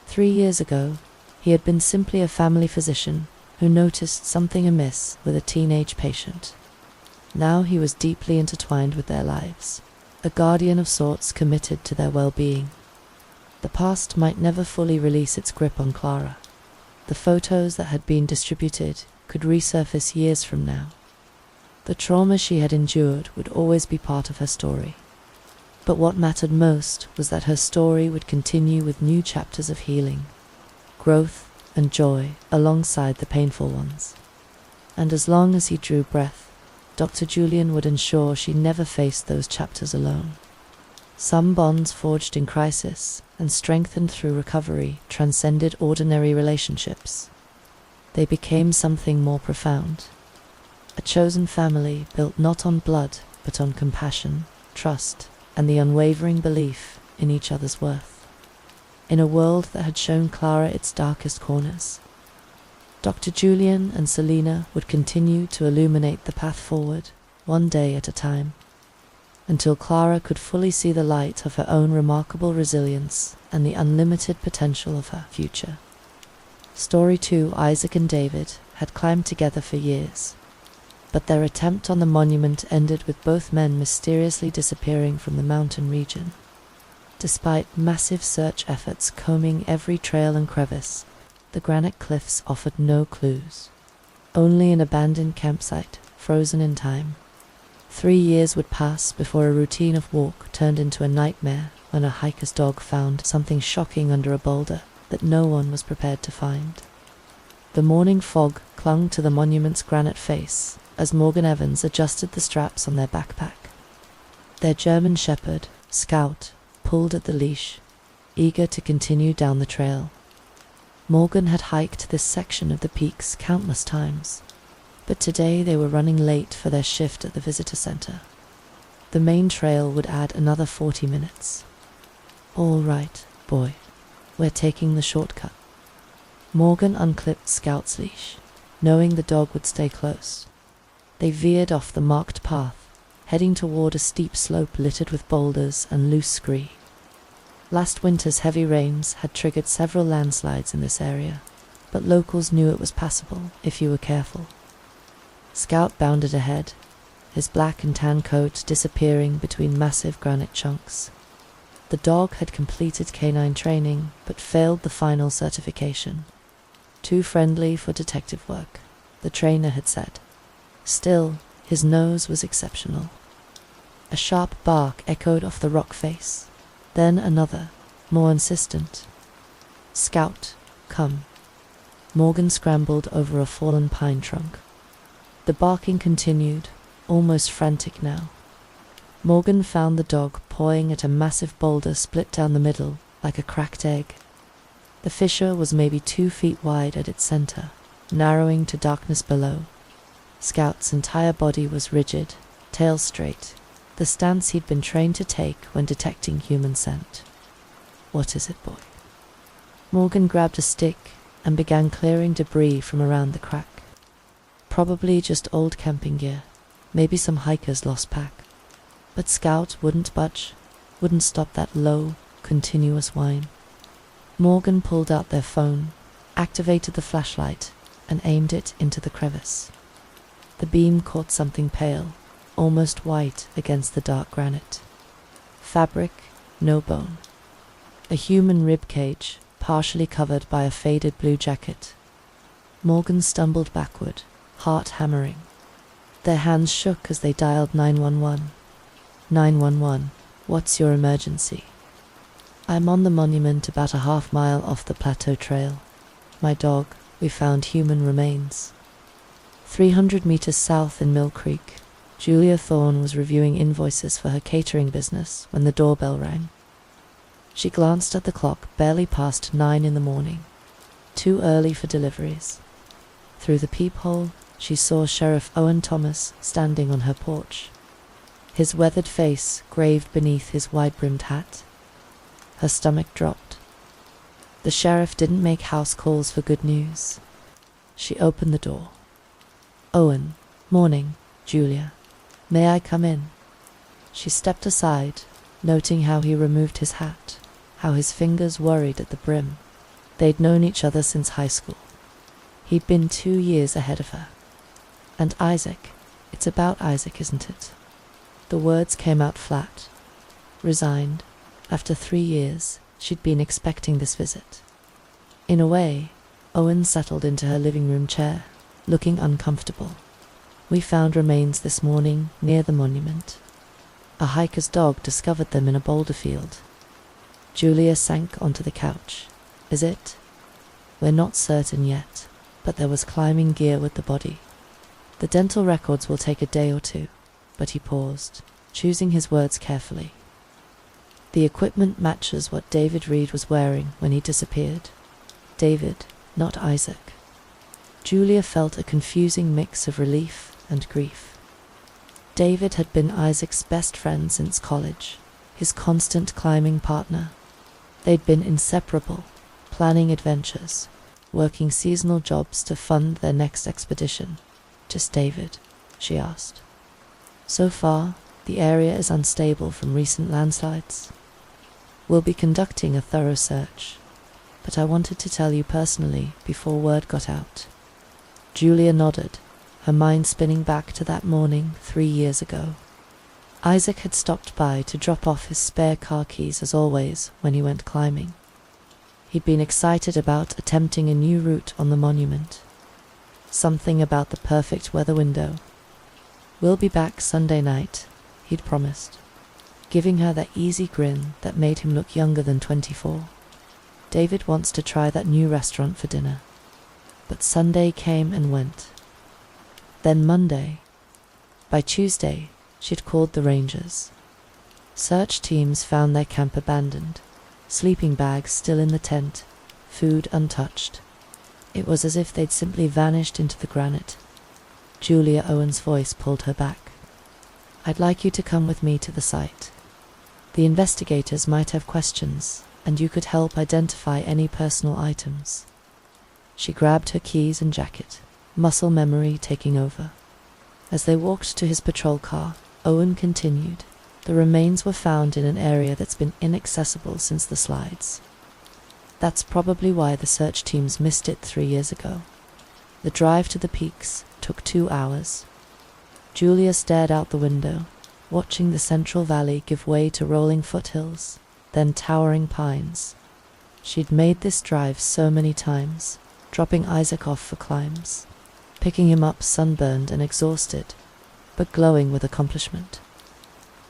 3 years ago, he had been simply a family physician who noticed something amiss with a teenage patient. Now he was deeply intertwined with their lives, a guardian of sorts committed to their well-being. The past might never fully release its grip on Clara. The photos that had been distributed could resurface years from now. The trauma she had endured would always be part of her story. But what mattered most was that her story would continue with new chapters of healing, growth, and joy alongside the painful ones. And as long as he drew breath, Dr. Julian would ensure she never faced those chapters alone. Some bonds forged in crisis and strengthened through recovery transcended ordinary relationships. They became something more profound. A chosen family built not on blood, but on compassion, trust, and the unwavering belief in each other's worth. In a world that had shown Clara its darkest corners, Dr. Julian and Selina would continue to illuminate the path forward, one day at a time. until Clara could fully see the light of her own remarkable resilience and the unlimited potential of her future. Story 2. Isaac and David had climbed together for years, but their attempt on the monument ended with both men mysteriously disappearing from the mountain region. Despite massive search efforts combing every trail and crevice, the granite cliffs offered no clues. Only an abandoned campsite, frozen in time. 3 years would pass before a routine of walk turned into a nightmare when a hiker's dog found something shocking under a boulder that no one was prepared to find. The morning fog clung to the monument's granite face as Morgan Evans adjusted the straps on their backpack. Their German shepherd, Scout, pulled at the leash, eager to continue down the trail. Morgan had hiked this section of the peaks countless times, but today they were running late for their shift at the visitor center. The main trail would add another 40 minutes. "All right, boy, we're taking the shortcut." Morgan unclipped Scout's leash, knowing the dog would stay close. They veered off the marked path, heading toward a steep slope littered with boulders and loose scree. Last winter's heavy rains had triggered several landslides in this area, but locals knew it was passable if you were careful. Scout bounded ahead, his black and tan coat disappearing between massive granite chunks. The dog had completed canine training, but failed the final certification. Too friendly for detective work, the trainer had said. Still, his nose was exceptional. A sharp bark echoed off the rock face, then another, more insistent. "Scout, come." Morgan scrambled over a fallen pine trunk. The barking continued, almost frantic now. Morgan found the dog pawing at a massive boulder split down the middle like a cracked egg. The fissure was maybe 2 feet wide at its center, narrowing to darkness below. Scout's entire body was rigid, tail straight, the stance he'd been trained to take when detecting human scent. "What is it, boy?" Morgan grabbed a stick and began clearing debris from around the crack. Probably just old camping gear, maybe some hiker's lost pack. But Scout wouldn't budge, wouldn't stop that low, continuous whine. Morgan pulled out their phone, activated the flashlight, and aimed it into the crevice. The beam caught something pale, almost white against the dark granite. Fabric, no bone. A human rib cage, partially covered by a faded blue jacket. Morgan stumbled backward, heart hammering. Their hands shook as they dialed 911. 911, what's your emergency? "I'm on the monument about a half-mile off the plateau trail. My dog, we found human remains." 300 meters south in Mill Creek, Julia Thorne was reviewing invoices for her catering business when the doorbell rang. She glanced at the clock, barely past 9 in the morning. Too early for deliveries. Through the peephole, she saw Sheriff Owen Thomas standing on her porch, his weathered face graved beneath his wide-brimmed hat. Her stomach dropped. The sheriff didn't make house calls for good news. She opened the door. "Owen, morning, Julia. May I come in?" She stepped aside, noting how he removed his hat, how his fingers worried at the brim. They'd known each other since high school. He'd been 2 years ahead of her. "And Isaac, it's about Isaac, isn't it?" The words came out flat. Resigned, after 3 years, she'd been expecting this visit. In a way, Owen settled into her living room chair, looking uncomfortable. "We found remains this morning near the monument. A hiker's dog discovered them in a boulder field." Julia sank onto the couch. "Is it?" "We're not certain yet, but there was climbing gear with the body. The dental records will take a day or 2, but he paused, choosing his words carefully. "The equipment matches what David Reed was wearing when he disappeared. David, not Isaac." Julia felt a confusing mix of relief and grief. David had been Isaac's best friend since college, his constant climbing partner. They'd been inseparable, planning adventures, working seasonal jobs to fund their next expedition. "Just David?" she asked. "So far, The area is unstable from recent landslides. We'll be conducting a thorough search, but I wanted to tell you personally before word got out." Julia nodded, her mind spinning back to that morning 3 years ago. Isaac had stopped by to drop off his spare car keys as always when he went climbing. He'd been excited about attempting a new route on the monument. Something about the perfect weather window. "We'll be back Sunday night," he'd promised, giving her that easy grin that made him look younger than 24. "David wants to try that new restaurant for dinner." But Sunday came and went. Then Monday. By Tuesday, she'd called the rangers. Search teams found their camp abandoned, sleeping bags still in the tent, food untouched. It was as if they'd simply vanished into the granite. Julia Owen's voice pulled her back. "I'd like you to come with me to the site. The investigators might have questions, and you could help identify any personal items." She grabbed her keys and jacket, muscle memory taking over. As they walked to his patrol car, Owen continued. "The remains were found in an area that's been inaccessible since the slides. That's probably why the search teams missed it 3 years ago. The drive to the peaks took 2 hours." Julia stared out the window, watching the central valley give way to rolling foothills, then towering pines. She'd made this drive so many times, dropping Isaac off for climbs, picking him up sunburned and exhausted, but glowing with accomplishment.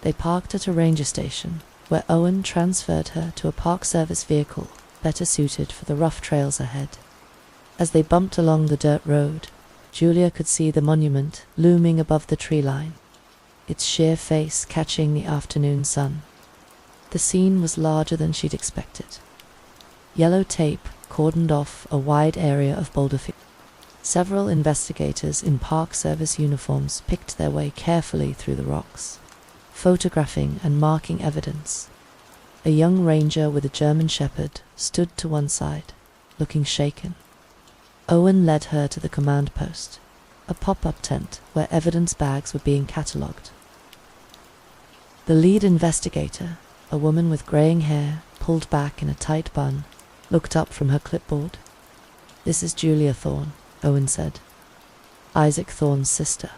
They parked at a ranger station, where Owen transferred her to a Park Service vehicle better suited for the rough trails ahead. As they bumped along the dirt road, Julia could see the monument looming above the tree line, its sheer face catching the afternoon sun. The scene was larger than she'd expected. Yellow tape cordoned off a wide area of boulder field. Several investigators in Park Service uniforms picked their way carefully through the rocks, photographing and marking evidence. A young ranger with a German shepherd stood to one side, looking shaken. Owen led her to the command post, a pop-up tent where evidence bags were being catalogued. The lead investigator, a woman with graying hair pulled back in a tight bun, looked up from her clipboard. "This is Julia Thorne," Owen said. "Isaac Thorne's sister."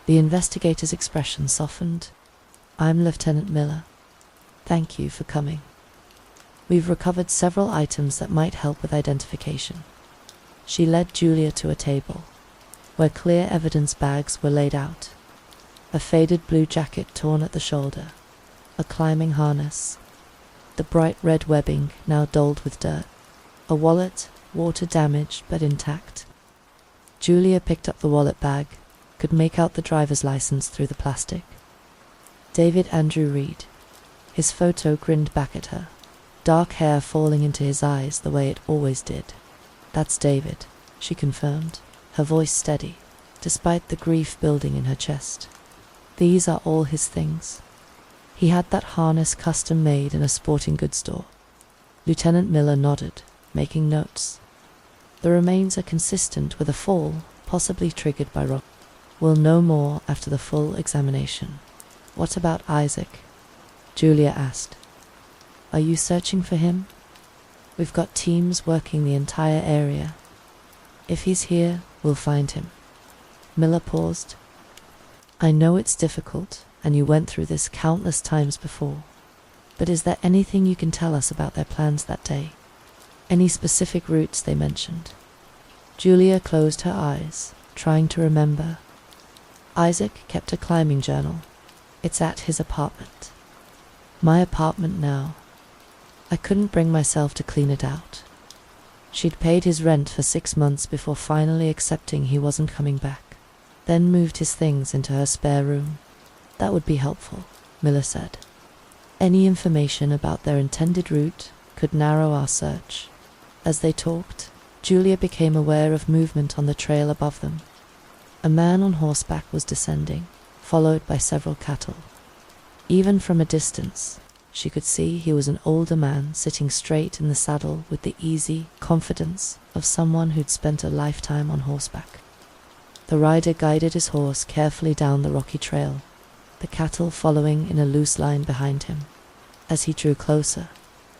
The investigator's expression softened. "I'm Lieutenant Miller. Thank you for coming. We've recovered several items that might help with identification." She led Julia to a table, where clear evidence bags were laid out. A faded blue jacket torn at the shoulder, a climbing harness, the bright red webbing now dulled with dirt, a wallet, water damaged but intact. Julia picked up the wallet bag, could make out the driver's license through the plastic. David Andrew Reed. His photo grinned back at her, dark hair falling into his eyes the way it always did. "That's David," she confirmed, her voice steady, despite the grief building in her chest. "These are all his things. He had that harness custom made in a sporting goods store." Lieutenant Miller nodded, making notes. "The remains are consistent with a fall, possibly triggered by rock. We'll know more after the full examination." "What about Isaac?" Julia asked. "Are you searching for him? We've got teams working the entire area. If he's here, we'll find him." Miller paused. "I know it's difficult, and you went through this countless times before, but is there anything you can tell us about their plans that day? Any specific routes they mentioned?" Julia closed her eyes, trying to remember. Isaac kept a climbing journal. It's at his apartment. My apartment now. I couldn't bring myself to clean it out. She'd paid his rent for 6 months before finally accepting he wasn't coming back, then moved his things into her spare room. "That would be helpful," Miller said. "Any information about their intended route could narrow our search." As they talked, Julia became aware of movement on the trail above them. A man on horseback was descending, followed by several cattle. Even from a distance, she could see he was an older man sitting straight in the saddle with the easy confidence of someone who'd spent a lifetime on horseback. The rider guided his horse carefully down the rocky trail, the cattle following in a loose line behind him. As he drew closer,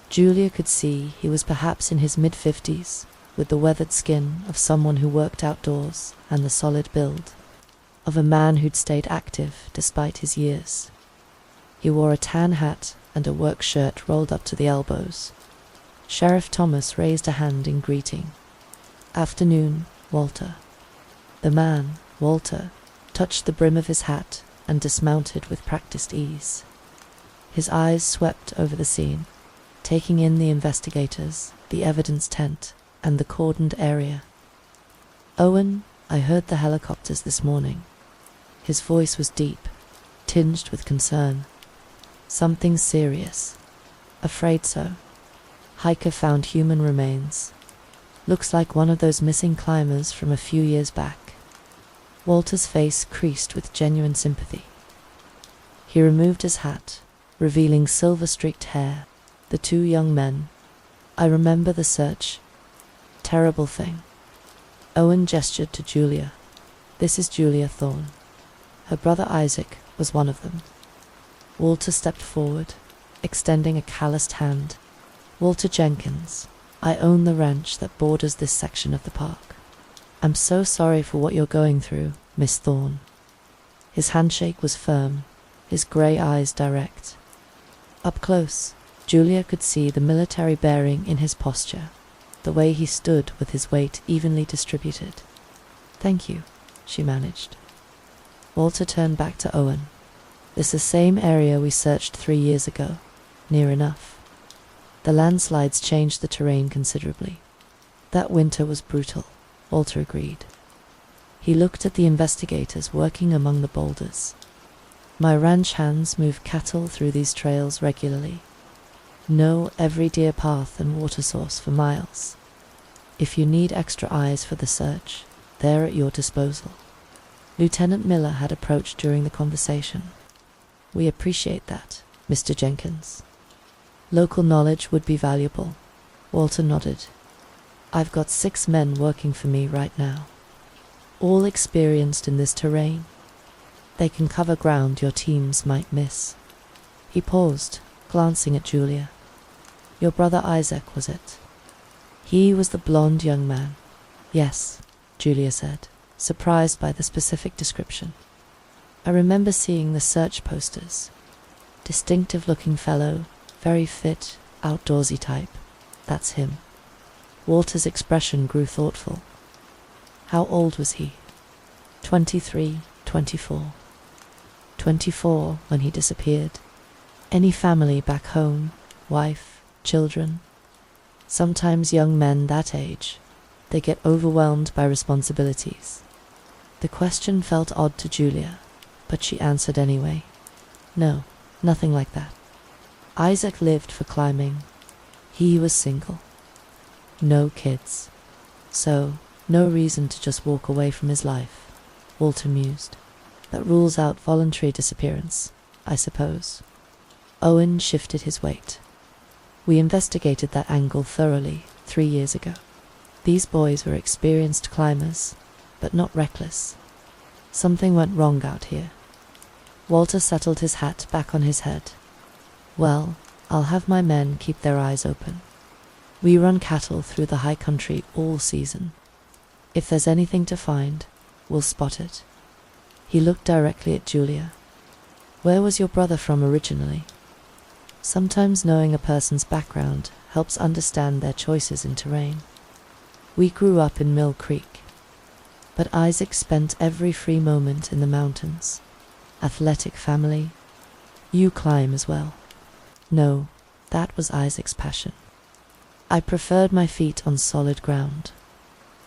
Julia could see he was perhaps in his mid-50s, with the weathered skin of someone who worked outdoors and the solid build of a man who'd stayed active despite his years. He wore a tan hat and a work shirt rolled up to the elbows. Sheriff Thomas raised a hand in greeting. "Afternoon, Walter." The man, Walter, touched the brim of his hat and dismounted with practiced ease. His eyes swept over the scene, taking in the investigators, the evidence tent, and the cordoned area. "Owen, I heard the helicopters this morning." His voice was deep, tinged with concern. "Something serious." "Afraid so. Hiker found human remains. Looks like one of those missing climbers from a few years back." Walter's face creased with genuine sympathy. He removed his hat, revealing silver-streaked hair. "The two young men. I remember the search. Terrible thing." Owen gestured to Julia. "This is Julia Thorne. Her brother Isaac was one of them." Walter stepped forward, extending a calloused hand. "Walter Jenkins. I own the ranch that borders this section of the park. I'm so sorry for what you're going through, Miss Thorne." His handshake was firm, his grey eyes direct. Up close, Julia could see the military bearing in his posture, the way he stood with his weight evenly distributed. "Thank you," she managed. Walter turned back to Owen. "This is the same area we searched 3 years ago. Near enough. The landslides changed the terrain considerably. That winter was brutal," Walter agreed. He looked at the investigators working among the boulders. "My ranch hands move cattle through these trails regularly. Know every deer path and water source for miles. If you need extra eyes for the search, they're at your disposal." Lieutenant Miller had approached during the conversation. "We appreciate that, Mr. Jenkins. Local knowledge would be valuable." Walter nodded. "I've got 6 men working for me right now, all experienced in this terrain. They can cover ground your teams might miss." He paused, glancing at Julia. "Your brother Isaac, was it?" "He was the blonde young man." "Yes," Julia said, surprised by the specific description. "I remember seeing the search posters. Distinctive-looking fellow, very fit, outdoorsy type. That's him." Walter's expression grew thoughtful. "How old was he?" 23, 24. 24 when he disappeared. Any family back home? Wife? Children? Sometimes young men that age, they get overwhelmed by responsibilities." The question felt odd to Julia, but she answered anyway. "No, nothing like that. Isaac lived for climbing. He was single. No kids. So, no reason to just walk away from his life," Walter mused. "That rules out voluntary disappearance, I suppose." Owen shifted his weight. "We investigated that angle thoroughly 3 years ago. These boys were experienced climbers, but not reckless. Something went wrong out here." Walter settled his hat back on his head. "Well, I'll have my men keep their eyes open. We run cattle through the high country all season. If there's anything to find, we'll spot it." He looked directly at Julia. "Where was your brother from originally?" Sometimes knowing a person's background helps understand their choices in terrain. "We grew up in Mill Creek, but Isaac spent every free moment in the mountains. Athletic family. You climb as well." "No, that was Isaac's passion. I preferred my feet on solid ground."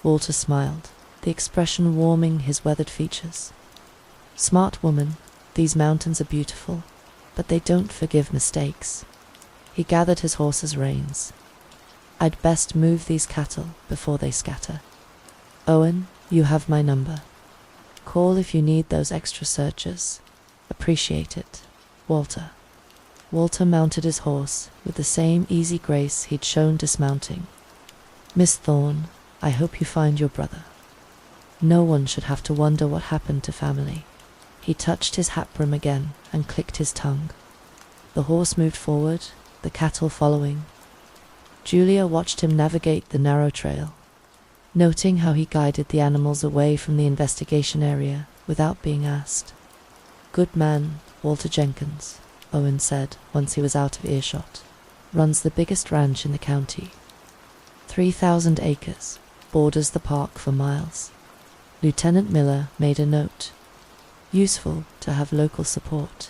Walter smiled, the expression warming his weathered features. "Smart woman, these mountains are beautiful, but they don't forgive mistakes." He gathered his horse's reins. "I'd best move these cattle before they scatter. Owen, you have my number. Call if you need those extra searchers. Appreciate it, Walter." Walter mounted his horse with the same easy grace he'd shown dismounting. "Miss Thorne, I hope you find your brother. No one should have to wonder what happened to family." He touched his hat brim again and clicked his tongue. The horse moved forward, the cattle following. Julia watched him navigate the narrow trail, noting how he guided the animals away from the investigation area without being asked. "Good man, Walter Jenkins," Owen said once he was out of earshot. "Runs the biggest ranch in the county. 3,000 acres, borders the park for miles." Lieutenant Miller made a note. Useful to have local support.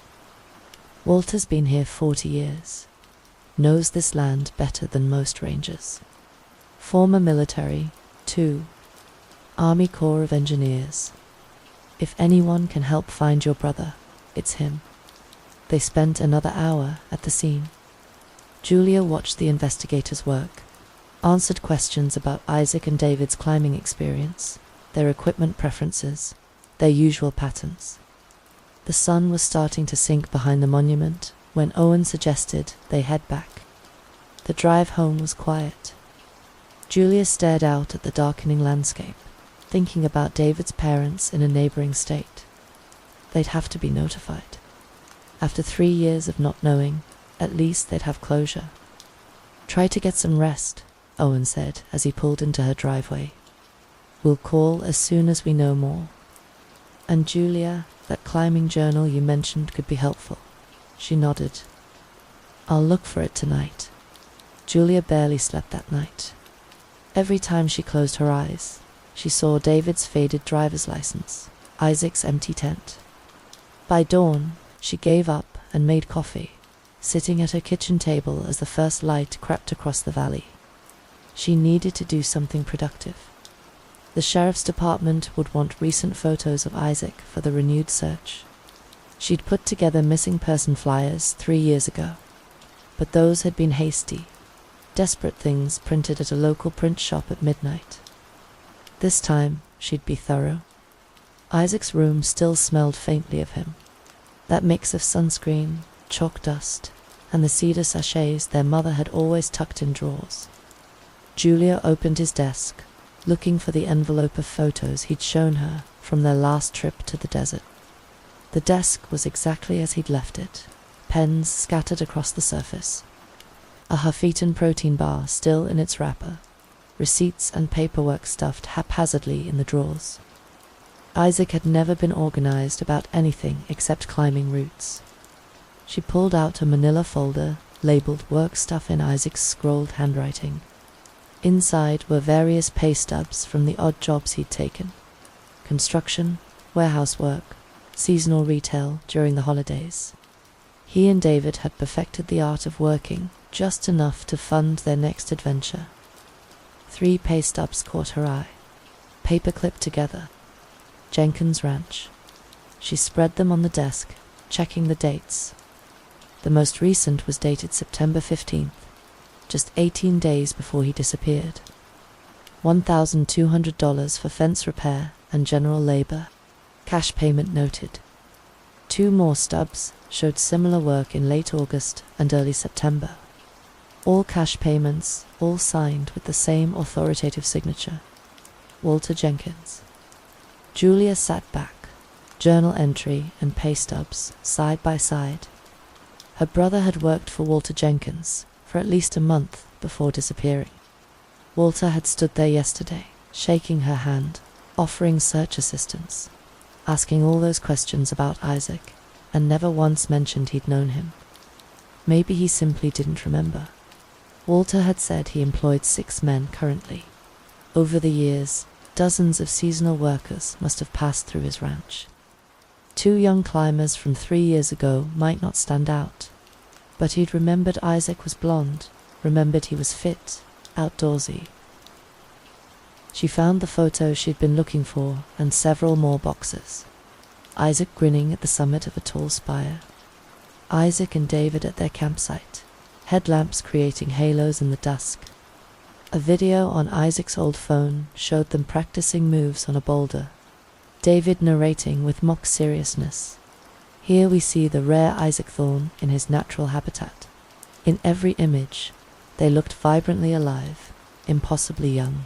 Walter's been here 40 years. Knows this land better than most rangers. Former military, too. Army Corps of Engineers. If anyone can help find your brother, it's him. They spent another hour at the scene. Julia watched the investigators work, answered questions about Isaac and David's climbing experience, their equipment preferences, their usual patterns. The sun was starting to sink behind the monument when Owen suggested they head back. The drive home was quiet. Julia stared out at the darkening landscape, thinking about David's parents in a neighboring state. They'd have to be notified. After 3 years of not knowing, at least they'd have closure. "Try to get some rest," Owen said as he pulled into her driveway. "We'll call as soon as we know more." "And Julia, that climbing journal you mentioned could be helpful." She nodded. "I'll look for it tonight." Julia barely slept that night. Every time she closed her eyes, she saw David's faded driver's license, Isaac's empty tent. By dawn, she gave up and made coffee, sitting at her kitchen table as the first light crept across the valley. She needed to do something productive. The sheriff's department would want recent photos of Isaac for the renewed search. She'd put together missing person flyers 3 years ago, but those had been hasty, desperate things printed at a local print shop at midnight. This time, she'd be thorough. Isaac's room still smelled faintly of him. That mix of sunscreen, chalk dust, and the cedar sachets their mother had always tucked in drawers. Julia opened his desk, looking for the envelope of photos he'd shown her from their last trip to the desert. The desk was exactly as he'd left it, pens scattered across the surface. A half-eaten protein bar still in its wrapper, receipts and paperwork stuffed haphazardly in the drawers. Isaac had never been organized about anything except climbing routes. She pulled out a manila folder labeled work stuff in Isaac's scrolled handwriting. Inside were various pay stubs from the odd jobs he'd taken: construction, warehouse work, seasonal retail during the holidays. He and David had perfected the art of working just enough to fund their next adventure. 3 pay stubs caught her eye, paper-clipped together. Jenkins Ranch. She spread them on the desk, checking the dates. The most recent was dated September 15th, just 18 days before he disappeared. $1,200 for fence repair and general labor. Cash payment noted. 2 more stubs showed similar work in late August and early September. All cash payments, all signed with the same authoritative signature: Walter Jenkins. Julia sat back, journal entry and pay stubs side by side. Her brother had worked for Walter Jenkins for at least a month before disappearing. Walter had stood there yesterday, shaking her hand, offering search assistance, asking all those questions about Isaac, and never once mentioned he'd known him. Maybe he simply didn't remember. Walter had said he employed 6 men currently. Over the years, dozens of seasonal workers must have passed through his ranch. 2 young climbers from 3 years ago might not stand out, but he'd remembered Isaac was blonde, remembered he was fit, outdoorsy. She found the photo she'd been looking for and several more boxes. Isaac grinning at the summit of a tall spire. Isaac and David at their campsite, headlamps creating halos in the dusk. A video on Isaac's old phone showed them practicing moves on a boulder, David narrating with mock seriousness. Here we see the rare Isaac Thorne in his natural habitat. In every image, they looked vibrantly alive, impossibly young.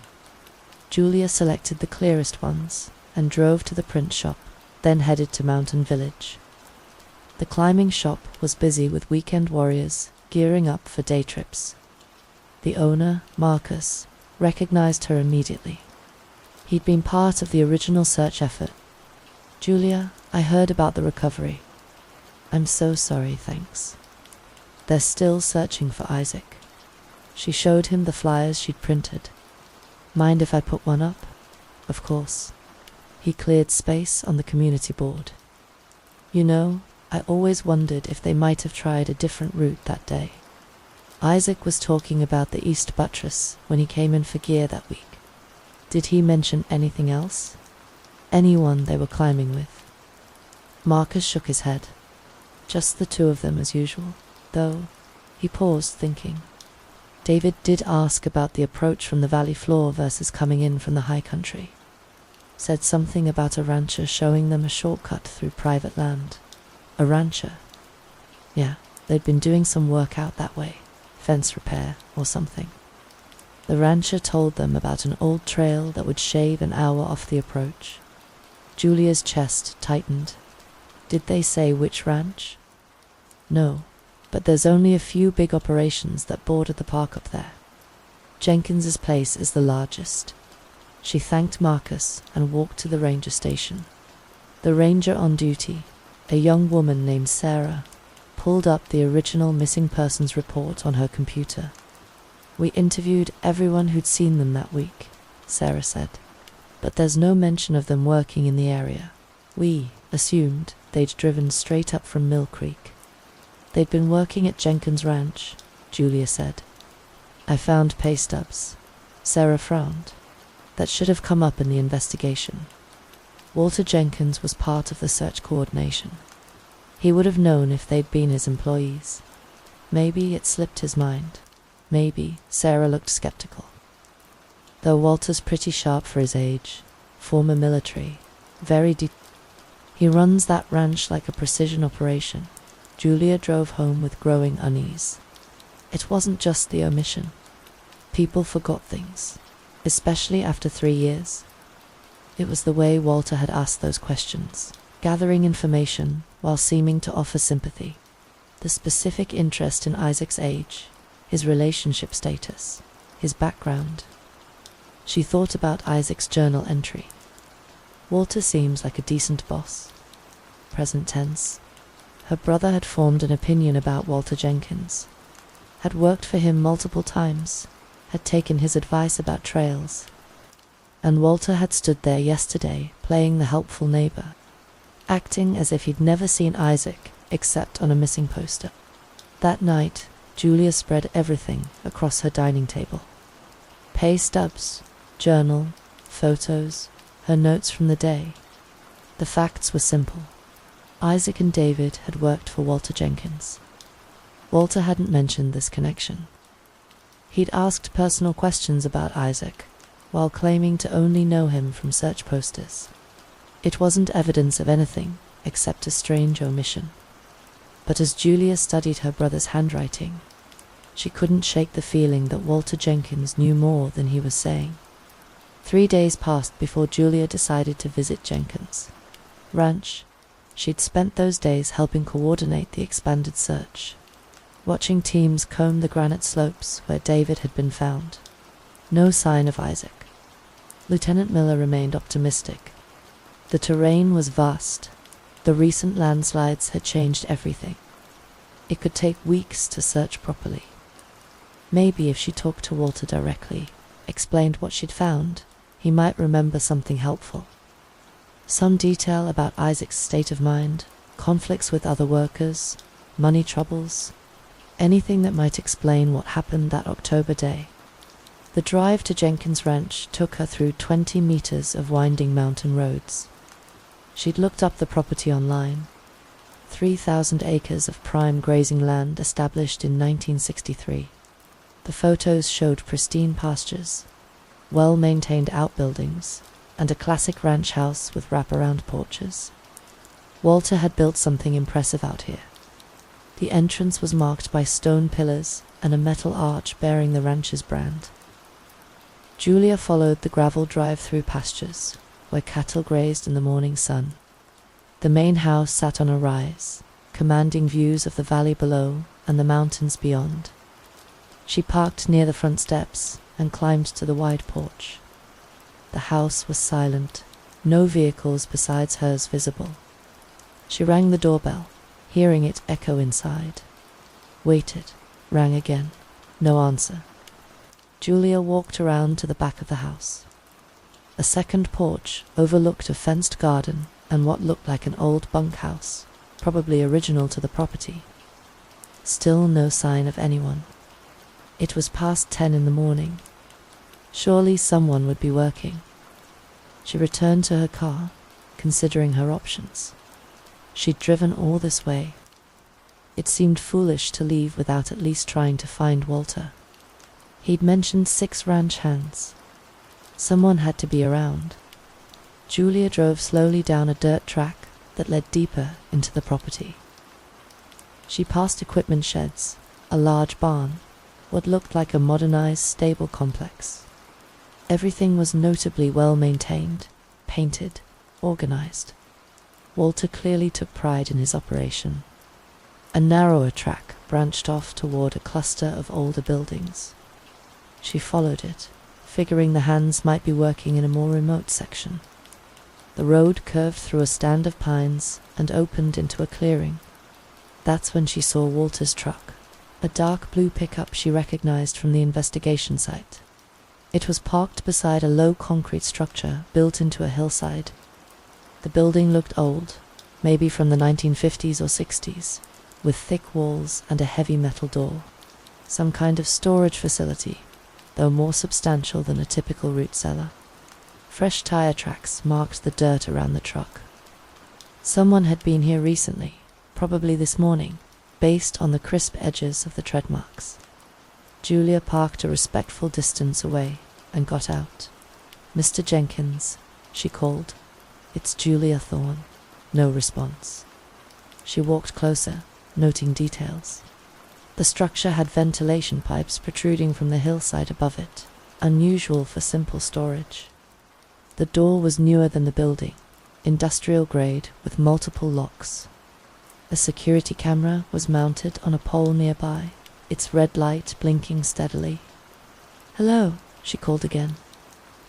Julia selected the clearest ones and drove to the print shop, then headed to Mountain Village. The climbing shop was busy with weekend warriors gearing up for day trips. The owner, Marcus, recognized her immediately. He'd been part of the original search effort. "Julia, I heard about the recovery." "I'm so sorry, thanks. They're still searching for Isaac." She showed him the flyers she'd printed. "Mind if I put one up?" "Of course." He cleared space on the community board. "You know, I always wondered if they might have tried a different route that day. Isaac was talking about the East Buttress when he came in for gear that week. Did he mention anything else? Anyone they were climbing with?" Marcus shook his head. "Just the two of them as usual, though." He paused, thinking. David did ask about the approach from the valley floor versus coming in from the high country. Said something about a rancher showing them a shortcut through private land. A rancher? Yeah, they'd been doing some work out that way. Fence repair or something. The rancher told them about an old trail that would shave an hour off the approach. Julia's chest tightened. Did they say which ranch? No, but there's only a few big operations that border the park up there. Jenkins's place is the largest. She thanked Marcus and walked to the ranger station. The ranger on duty, a young woman named Sarah, pulled up the original missing persons report on her computer. "We interviewed everyone who'd seen them that week," Sarah said, "but there's no mention of them working in the area. We assumed they'd driven straight up from Mill Creek." "They'd been working at Jenkins Ranch," Julia said. "I found pay stubs." Sarah frowned. "That should have come up in the investigation." Walter Jenkins was part of the search coordination. He would have known if they'd been his employees. Maybe it slipped his mind. Maybe. Sarah looked skeptical. Though Walter's pretty sharp for his age, former military, very deep. He runs that ranch like a precision operation. Julia drove home with growing unease. It wasn't just the omission. People forgot things, especially after 3 years. It was the way Walter had asked those questions, gathering information while seeming to offer sympathy. The specific interest in Isaac's age, his relationship status, his background. She thought about Isaac's journal entry. Walter seems like a decent boss. Present tense. Her brother had formed an opinion about Walter Jenkins, had worked for him multiple times, had taken his advice about trails. And Walter had stood there yesterday playing the helpful neighbor, acting as if he'd never seen Isaac except on a missing poster. That night, Julia spread everything across her dining table. Pay stubs, journal, photos, her notes from the day. The facts were simple. Isaac and David had worked for Walter Jenkins. Walter hadn't mentioned this connection. He'd asked personal questions about Isaac, while claiming to only know him from search posters. It wasn't evidence of anything except a strange omission. But as Julia studied her brother's handwriting, she couldn't shake the feeling that Walter Jenkins knew more than he was saying. 3 days passed before Julia decided to visit Jenkins' ranch. She'd spent those days helping coordinate the expanded search, watching teams comb the granite slopes where David had been found. No sign of Isaac. Lieutenant Miller remained optimistic. The terrain was vast. The recent landslides had changed everything. It could take weeks to search properly. Maybe if she talked to Walter directly, explained what she'd found, he might remember something helpful. Some detail about Isaac's state of mind, conflicts with other workers, money troubles, anything that might explain what happened that October day. The drive to Jenkins Ranch took her through 20 meters of winding mountain roads. She'd looked up the property online. 3,000 acres of prime grazing land established in 1963. The photos showed pristine pastures, well-maintained outbuildings, and a classic ranch house with wraparound porches. Walter had built something impressive out here. The entrance was marked by stone pillars and a metal arch bearing the ranch's brand. Julia followed the gravel drive through pastures, where cattle grazed in the morning sun. The main house sat on a rise, commanding views of the valley below and the mountains beyond. She parked near the front steps and climbed to the wide porch. The house was silent, no vehicles besides hers visible. She rang the doorbell, hearing it echo inside. Waited, rang again, no answer. Julia walked around to the back of the house. A second porch overlooked a fenced garden and what looked like an old bunkhouse, probably original to the property. Still no sign of anyone. It was past 10 in the morning. Surely someone would be working. She returned to her car, considering her options. She'd driven all this way. It seemed foolish to leave without at least trying to find Walter. He'd mentioned 6 ranch hands. Someone had to be around. Julia drove slowly down a dirt track that led deeper into the property. She passed equipment sheds, a large barn, what looked like a modernized stable complex. Everything was notably well maintained, painted, organized. Walter clearly took pride in his operation. A narrower track branched off toward a cluster of older buildings. She followed it, figuring the hands might be working in a more remote section. The road curved through a stand of pines and opened into a clearing. That's when she saw Walter's truck, a dark blue pickup she recognized from the investigation site. It was parked beside a low concrete structure built into a hillside. The building looked old, maybe from the 1950s or 60s, with thick walls and a heavy metal door. Some kind of storage facility, though more substantial than a typical root cellar. Fresh tire tracks marked the dirt around the truck. Someone had been here recently, probably this morning, based on the crisp edges of the tread marks. Julia parked a respectful distance away and got out. "Mr. Jenkins," she called. "It's Julia Thorne." No response. She walked closer, noting details. The structure had ventilation pipes protruding from the hillside above it, unusual for simple storage. The door was newer than the building, industrial grade with multiple locks. A security camera was mounted on a pole nearby, its red light blinking steadily. "Hello," she called again.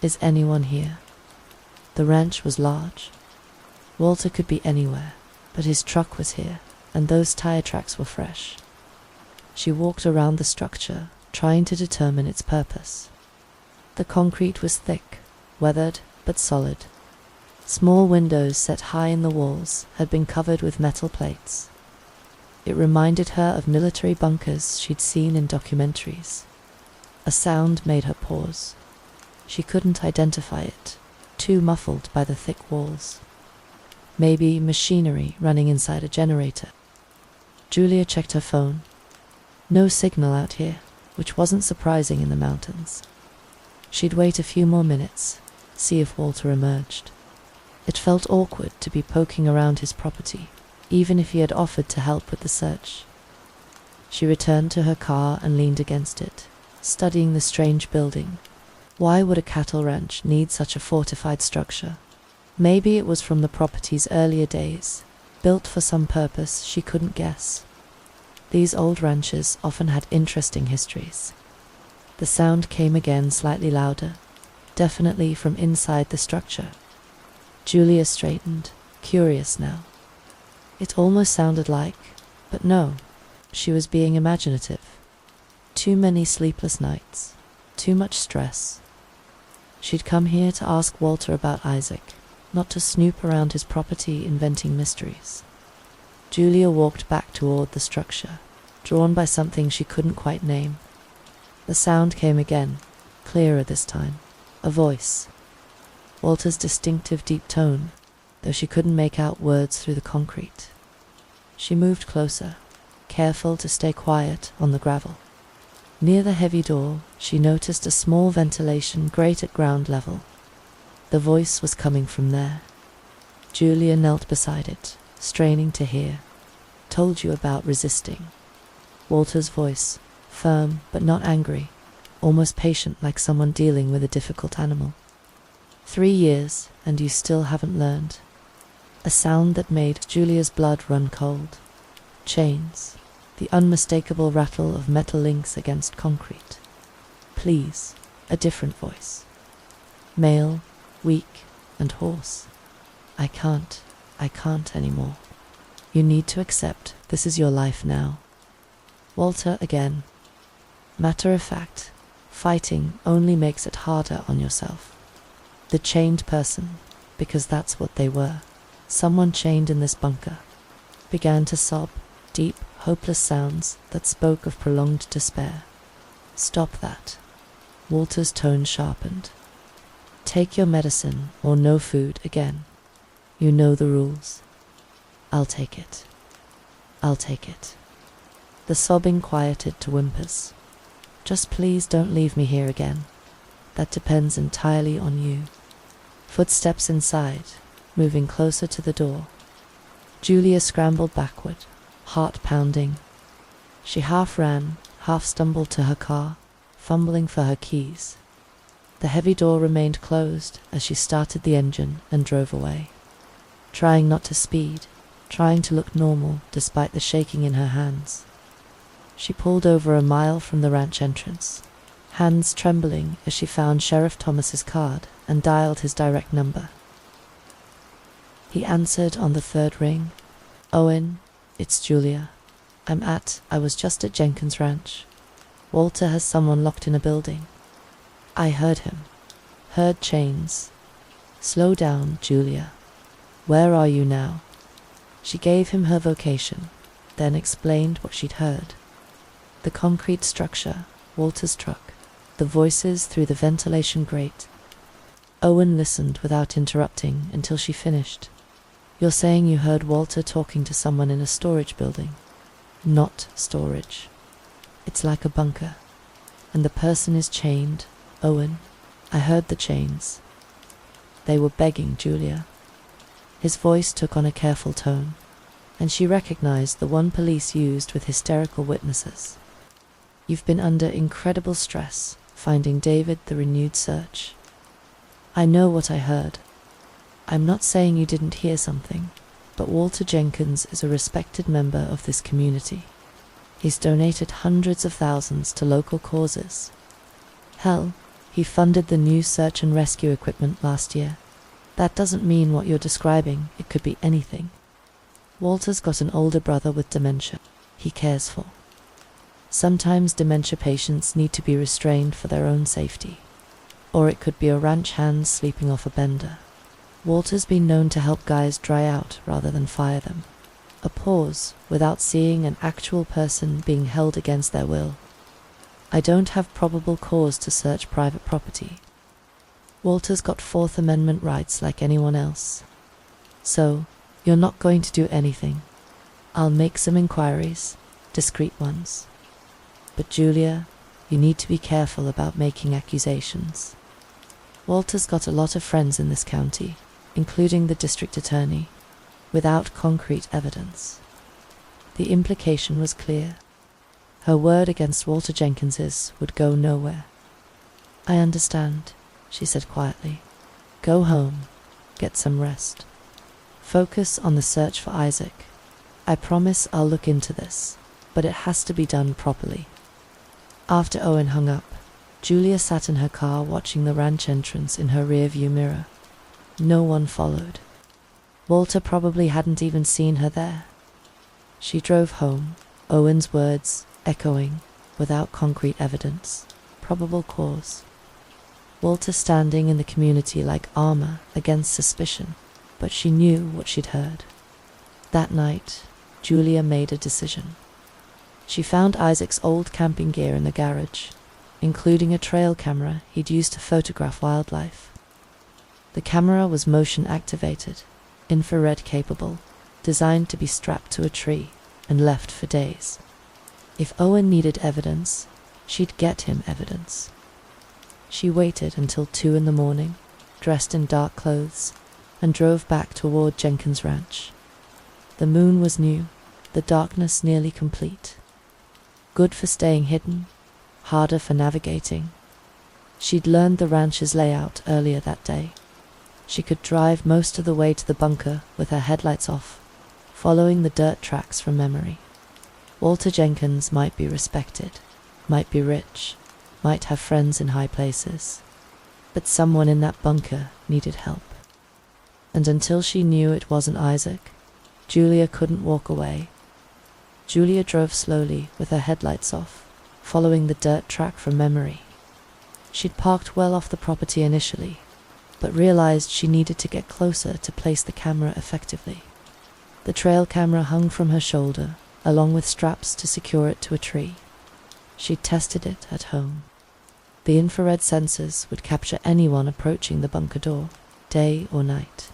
"Is anyone here?" The ranch was large. Walter could be anywhere, but his truck was here, and those tire tracks were fresh. She walked around the structure, trying to determine its purpose. The concrete was thick, weathered, but solid. Small windows set high in the walls had been covered with metal plates. It reminded her of military bunkers she'd seen in documentaries. A sound made her pause. She couldn't identify it, too muffled by the thick walls. Maybe machinery running inside a generator. Julia checked her phone. No signal out here, which wasn't surprising in the mountains. She'd wait a few more minutes, see if Walter emerged. It felt awkward to be poking around his property, even if he had offered to help with the search. She returned to her car and leaned against it, studying the strange building. Why would a cattle ranch need such a fortified structure? Maybe it was from the property's earlier days, built for some purpose she couldn't guess. These old ranches often had interesting histories. The sound came again, slightly louder, definitely from inside the structure. Julia straightened, curious now. It almost sounded like, but no, she was being imaginative. Too many sleepless nights, too much stress. She'd come here to ask Walter about Isaac, not to snoop around his property inventing mysteries. Julia walked back toward the structure, drawn by something she couldn't quite name. The sound came again, clearer this time, a voice. Walter's distinctive deep tone, though she couldn't make out words through the concrete. She moved closer, careful to stay quiet on the gravel. Near the heavy door, she noticed a small ventilation grate at ground level. The voice was coming from there. Julia knelt beside it, straining to hear. "Told you about resisting." Walter's voice, firm but not angry, almost patient, like someone dealing with a difficult animal. 3 years, and you still haven't learned. a sound that made Julia's blood run cold. Chains, the unmistakable rattle of metal links against concrete. Please, a different voice. Male, weak, and hoarse. I can't anymore. You need to accept this is your life now. Walter again. Matter of fact, fighting only makes it harder on yourself. The chained person, because that's what they were, someone chained in this bunker, began to sob, deep, hopeless sounds that spoke of prolonged despair. Stop that. Walter's tone sharpened. Take your medicine or no food again. You know the rules. I'll take it. I'll take it. The sobbing quieted to whimpers. Just please don't leave me here again. That depends entirely on you. Footsteps inside, moving closer to the door. Julia scrambled backward, heart pounding. She half ran, half stumbled to her car, fumbling for her keys. The heavy door remained closed as she started the engine and drove away. Trying not to speed, trying to look normal despite the shaking in her hands. She pulled over a mile from the ranch entrance, hands trembling as she found Sheriff Thomas's card and dialed his direct number. He answered on the third ring. Owen, it's Julia. I was just at Jenkins' ranch. Walter has someone locked in a building. I heard him. Heard chains. Slow down, Julia. Where are you now? She gave him her vocation, then explained what she'd heard. The concrete structure, Walter's truck, the voices through the ventilation grate. Owen listened without interrupting until she finished. You're saying you heard Walter talking to someone in a storage building? Not storage. It's like a bunker. And the person is chained, Owen. I heard the chains. They were begging Julia. His voice took on a careful tone, and she recognized the one police used with hysterical witnesses. You've been under incredible stress, finding David the renewed search. I know what I heard. I'm not saying you didn't hear something, but Walter Jenkins is a respected member of this community. He's donated hundreds of thousands to local causes. Hell, he funded the new search and rescue equipment last year. That doesn't mean what you're describing. It could be anything. Walter's got an older brother with dementia he cares for. Sometimes dementia patients need to be restrained for their own safety. Or it could be a ranch hand sleeping off a bender. Walter's been known to help guys dry out rather than fire them. A pause without seeing an actual person being held against their will. I don't have probable cause to search private property. Walter's got Fourth Amendment rights like anyone else. So, you're not going to do anything. I'll make some inquiries, discreet ones. But Julia, you need to be careful about making accusations. Walter's got a lot of friends in this county, including the district attorney, without concrete evidence. The implication was clear. Her word against Walter Jenkins's would go nowhere. I understand, she said quietly. Go home, get some rest. Focus on the search for Isaac. I promise I'll look into this, but it has to be done properly. After Owen hung up, Julia sat in her car watching the ranch entrance in her rearview mirror. No one followed. Walter probably hadn't even seen her there. She drove home, Owen's words echoing, without concrete evidence, probable cause. Walter standing in the community like armor against suspicion, but she knew what she'd heard. That night, Julia made a decision. She found Isaac's old camping gear in the garage, including a trail camera he'd used to photograph wildlife. The camera was motion activated, infrared capable, designed to be strapped to a tree and left for days. If Owen needed evidence, she'd get him evidence. She waited until 2 a.m, dressed in dark clothes, and drove back toward Jenkins' ranch. The moon was new, the darkness nearly complete. Good for staying hidden, harder for navigating. She'd learned the ranch's layout earlier that day. She could drive most of the way to the bunker with her headlights off, following the dirt tracks from memory. Walter Jenkins might be respected, might be rich, might have friends in high places, but someone in that bunker needed help. And until she knew it wasn't Isaac, Julia couldn't walk away. Julia drove slowly with her headlights off, following the dirt track from memory. She'd parked well off the property initially, but realized she needed to get closer to place the camera effectively. The trail camera hung from her shoulder, along with straps to secure it to a tree. She'd tested it at home. The infrared sensors would capture anyone approaching the bunker door, day or night.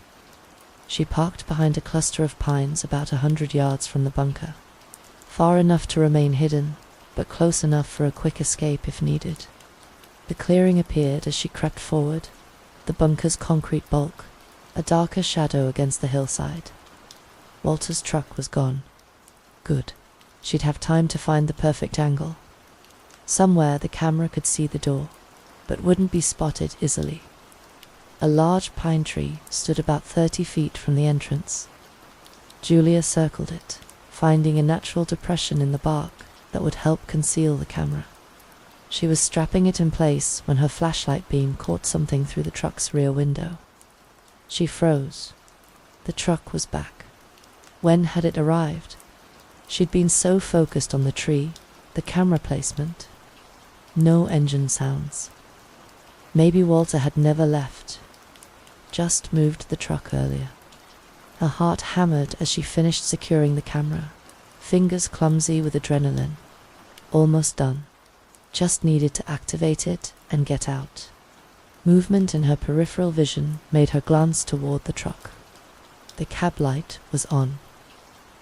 She parked behind a cluster of pines about 100 yards from the bunker, far enough to remain hidden, but close enough for a quick escape if needed. The clearing appeared as she crept forward, the bunker's concrete bulk, a darker shadow against the hillside. Walter's truck was gone. Good. She'd have time to find the perfect angle. Somewhere the camera could see the door, but wouldn't be spotted easily. A large pine tree stood about 30 feet from the entrance. Julia circled it, finding a natural depression in the bark that would help conceal the camera. She was strapping it in place when her flashlight beam caught something through the truck's rear window. She froze. The truck was back. When had it arrived? She'd been so focused on the tree, the camera placement. No engine sounds. Maybe Walter had never left, just moved the truck earlier. Her heart hammered as she finished securing the camera, fingers clumsy with adrenaline. Almost done. Just needed to activate it and get out. Movement in her peripheral vision made her glance toward the truck. The cab light was on.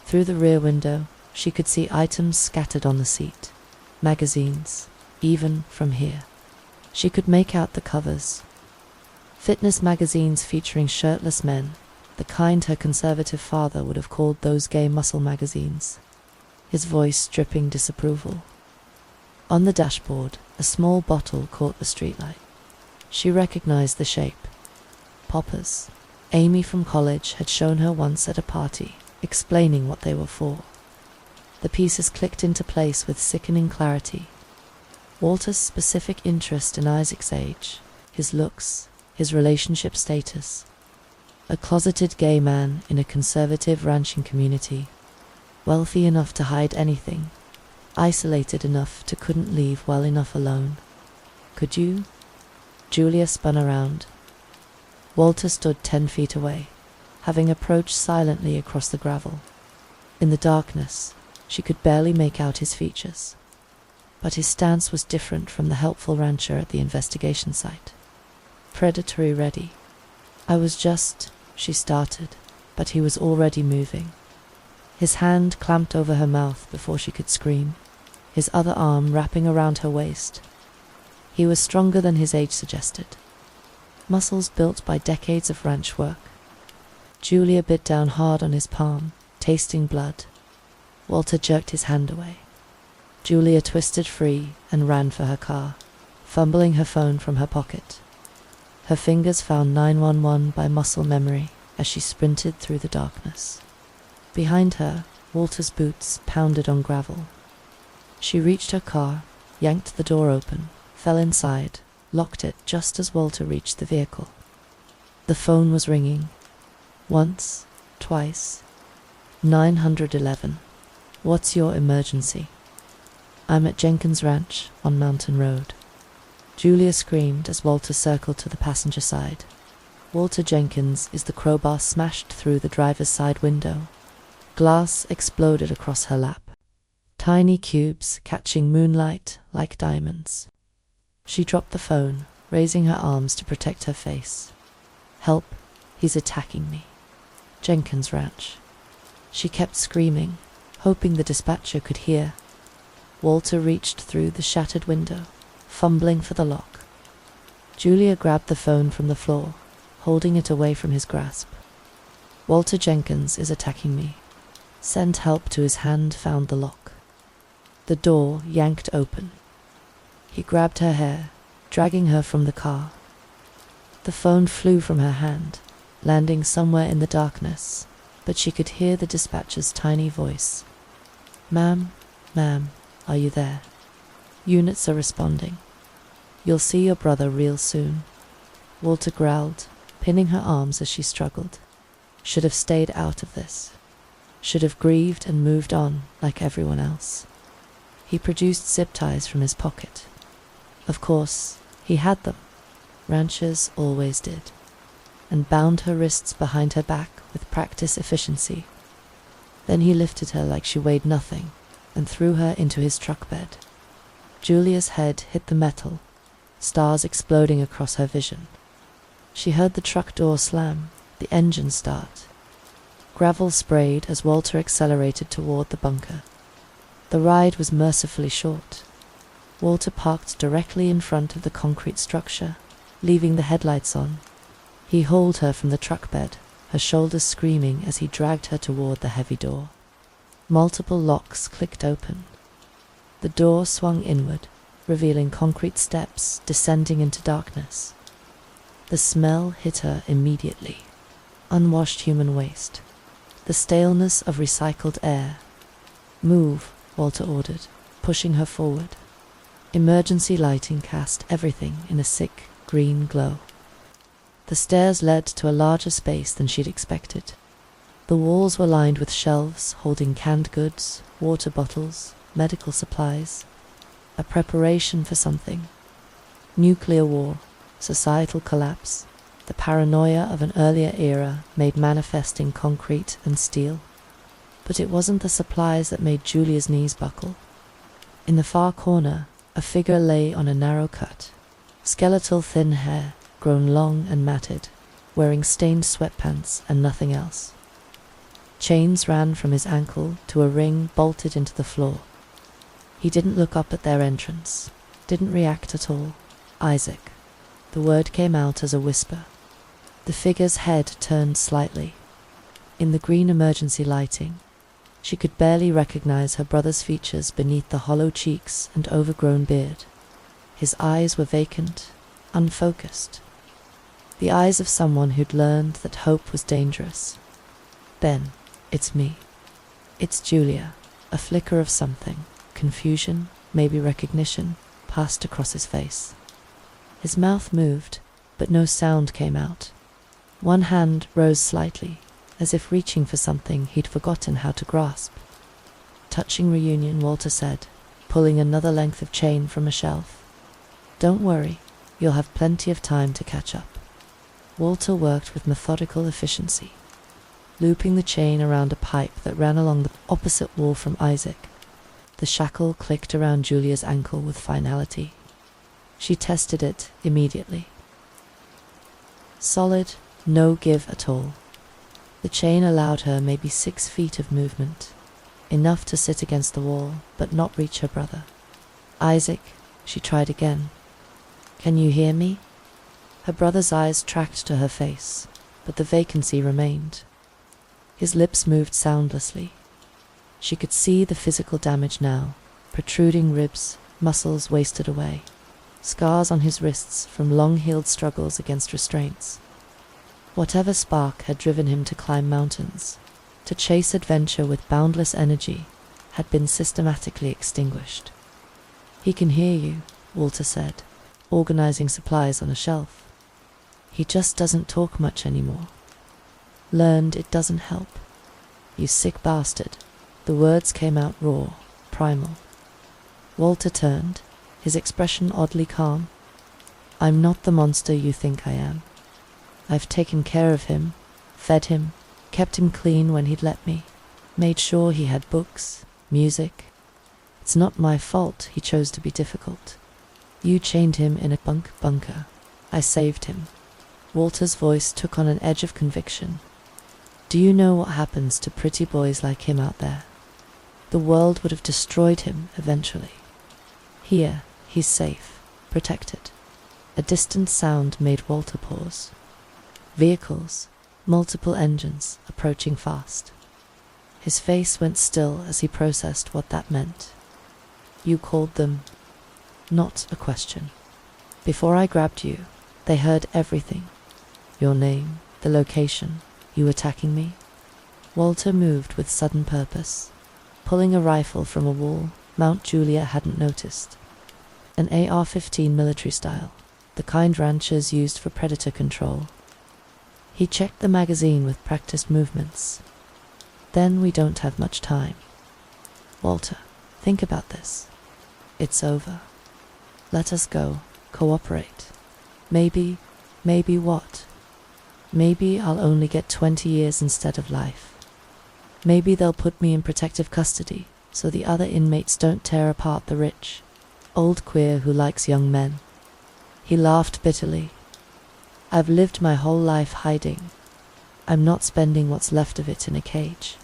Through the rear window, she could see items scattered on the seat. Magazines, even from here. She could make out the covers. Fitness magazines featuring shirtless men, the kind her conservative father would have called those gay muscle magazines. His voice dripping disapproval. On the dashboard, a small bottle caught the streetlight. She recognized the shape. Poppers. Amy from college had shown her once at a party, explaining what they were for. The pieces clicked into place with sickening clarity. Walter's specific interest in Isaac's age, his looks, his relationship status. A closeted gay man in a conservative ranching community, wealthy enough to hide anything, isolated enough to couldn't leave well enough alone. Could you? Julia spun around. Walter stood 10 feet away, having approached silently across the gravel. In the darkness, she could barely make out his features, but his stance was different from the helpful rancher at the investigation site. Predatory ready. She started, but he was already moving. His hand clamped over her mouth before she could scream, his other arm wrapping around her waist. He was stronger than his age suggested. Muscles built by decades of ranch work. Julia bit down hard on his palm, tasting blood. Walter jerked his hand away. Julia twisted free and ran for her car, fumbling her phone from her pocket. Her fingers found 911 by muscle memory as she sprinted through the darkness. Behind her, Walter's boots pounded on gravel. She reached her car, yanked the door open, fell inside, locked it just as Walter reached the vehicle. The phone was ringing. Once, twice. 911. What's your emergency? I'm at Jenkins Ranch on Mountain Road. Julia screamed as Walter circled to the passenger side. Walter Jenkins is the crowbar smashed through the driver's side window. Glass exploded across her lap. Tiny cubes catching moonlight like diamonds. She dropped the phone, raising her arms to protect her face. Help, he's attacking me. Jenkins Ranch. She kept screaming, hoping the dispatcher could hear. Walter reached through the shattered window, fumbling for the lock. Julia grabbed the phone from the floor, holding it away from his grasp. Walter Jenkins is attacking me. Send help to his hand found the lock. The door yanked open. He grabbed her hair, dragging her from the car. The phone flew from her hand, landing somewhere in the darkness, but she could hear the dispatcher's tiny voice. "Ma'am, are you there? Units are responding. You'll see your brother real soon." Walter growled, pinning her arms as she struggled. Should have stayed out of this. Should have grieved and moved on like everyone else. He produced zip ties from his pocket. Of course, he had them. Ranchers always did. And bound her wrists behind her back with practice efficiency. Then he lifted her like she weighed nothing and threw her into his truck bed. Julia's head hit the metal, stars exploding across her vision. She heard the truck door slam, the engine start. Gravel sprayed as Walter accelerated toward the bunker. The ride was mercifully short. Walter parked directly in front of the concrete structure, leaving the headlights on. He hauled her from the truck bed, her shoulders screaming as he dragged her toward the heavy door. Multiple locks clicked open. The door swung inward, revealing concrete steps descending into darkness. The smell hit her immediately. Unwashed human waste. The staleness of recycled air. "Move," Walter ordered, pushing her forward. Emergency lighting cast everything in a sick, green glow. The stairs led to a larger space than she'd expected. The walls were lined with shelves holding canned goods, water bottles, medical supplies. A preparation for something. Nuclear war, societal collapse, the paranoia of an earlier era made manifest in concrete and steel. But it wasn't the supplies that made Julia's knees buckle. In the far corner, a figure lay on a narrow cut. Skeletal thin hair, grown long and matted, wearing stained sweatpants and nothing else. Chains ran from his ankle to a ring bolted into the floor. He didn't look up at their entrance, didn't react at all. "Isaac." The word came out as a whisper. The figure's head turned slightly. In the green emergency lighting, she could barely recognize her brother's features beneath the hollow cheeks and overgrown beard. His eyes were vacant, unfocused. The eyes of someone who'd learned that hope was dangerous. "Ben, it's me. It's Julia." A flicker of something, confusion, maybe recognition, passed across his face. His mouth moved, but no sound came out. One hand rose slightly, as if reaching for something he'd forgotten how to grasp. "Touching reunion," Walter said, pulling another length of chain from a shelf. "Don't worry, you'll have plenty of time to catch up." Walter worked with methodical efficiency, looping the chain around a pipe that ran along the opposite wall from Isaac. The shackle clicked around Julia's ankle with finality. She tested it immediately. Solid, no give at all. The chain allowed her maybe 6 feet of movement, enough to sit against the wall, but not reach her brother. "Isaac," she tried again. "Can you hear me?" Her brother's eyes tracked to her face, but the vacancy remained. His lips moved soundlessly. She could see the physical damage now, protruding ribs, muscles wasted away, scars on his wrists from long-heeled struggles against restraints. Whatever spark had driven him to climb mountains, to chase adventure with boundless energy, had been systematically extinguished. "He can hear you," Walter said, organizing supplies on a shelf. "He just doesn't talk much anymore. Learned it doesn't help. You sick bastard." The words came out raw, primal. Walter turned, his expression oddly calm. "I'm not the monster you think I am. I've taken care of him, fed him, kept him clean when he'd let me, made sure he had books, music. It's not my fault he chose to be difficult. You chained him in a bunker. I saved him." Walter's voice took on an edge of conviction. "Do you know what happens to pretty boys like him out there? The world would have destroyed him eventually. Here, he's safe, protected." A distant sound made Walter pause. Vehicles, multiple engines, approaching fast. His face went still as he processed what that meant. "You called them?" Not a question. "Before I grabbed you, they heard everything. Your name, The location. You attacking me? Walter moved with sudden purpose, pulling a rifle from a wall Mount Julia hadn't noticed. An AR-15 military style, the kind ranchers used for predator control. He checked the magazine with practiced movements. Then we don't have much time. Walter, think about this. It's over. Let us go. Cooperate. Maybe what? Maybe I'll only get 20 years instead of life. Maybe they'll put me in protective custody so the other inmates don't tear apart the rich, old queer who likes young men. He laughed bitterly. I've lived my whole life hiding. I'm not spending what's left of it in a cage.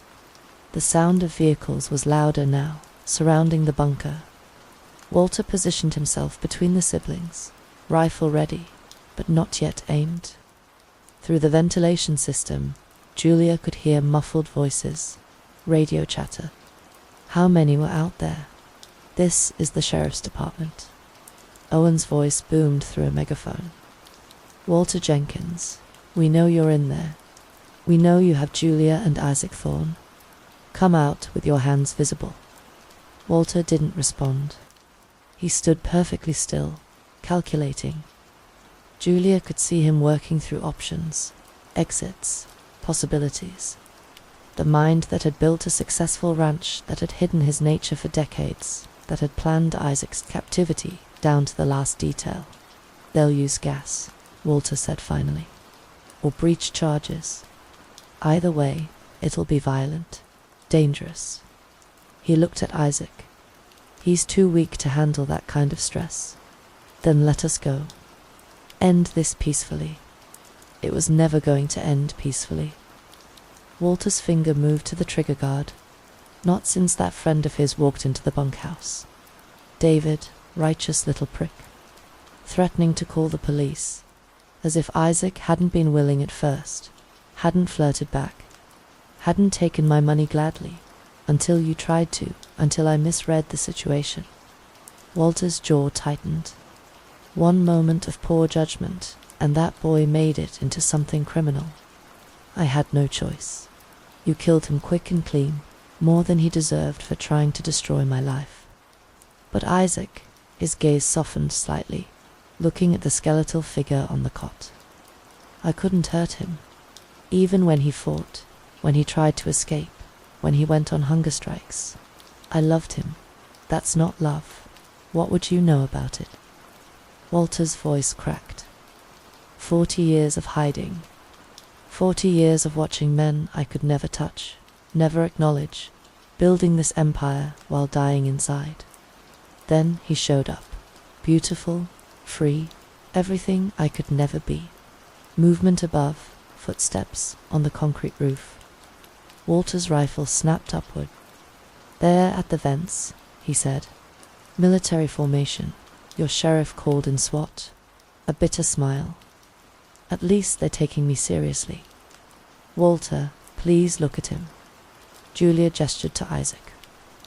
The sound of vehicles was louder now, surrounding the bunker. Walter positioned himself between the siblings, rifle ready, but not yet aimed. Through the ventilation system, Julia could hear muffled voices, radio chatter. How many were out there? This is the sheriff's department. Owen's voice boomed through a megaphone. Walter Jenkins, we know you're in there. We know you have Julia and Isaac Thorne. Come out with your hands visible. Walter didn't respond. He stood perfectly still, calculating. Julia could see him working through options, exits, possibilities. The mind that had built a successful ranch, that had hidden his nature for decades, that had planned Isaac's captivity down to the last detail. They'll use gas, Walter said finally, or breach charges. Either way, it'll be violent, dangerous. He looked at Isaac. He's too weak to handle that kind of stress. Then let us go. End this peacefully. It was never going to end peacefully. Walter's finger moved to the trigger guard. Not since that friend of his walked into the bunkhouse. David, righteous little prick. Threatening to call the police. As if Isaac hadn't been willing at first. Hadn't flirted back. Hadn't taken my money gladly. Until you tried to. Until I misread the situation. Walter's jaw tightened. One moment of poor judgment, and that boy made it into something criminal. I had no choice. You killed him quick and clean, more than he deserved for trying to destroy my life. But Isaac, his gaze softened slightly, looking at the skeletal figure on the cot. I couldn't hurt him. Even when he fought, when he tried to escape, when he went on hunger strikes. I loved him. That's not love. What would you know about it? Walter's voice cracked. 40 years of hiding. 40 years of watching men I could never touch, never acknowledge, building this empire while dying inside. Then he showed up. Beautiful, free, everything I could never be. Movement above, footsteps on the concrete roof. Walter's rifle snapped upward. There at the vents, he said. Military formation. Your sheriff called in SWAT. A bitter smile. At least they're taking me seriously. Walter, please look at him. Julia gestured to Isaac.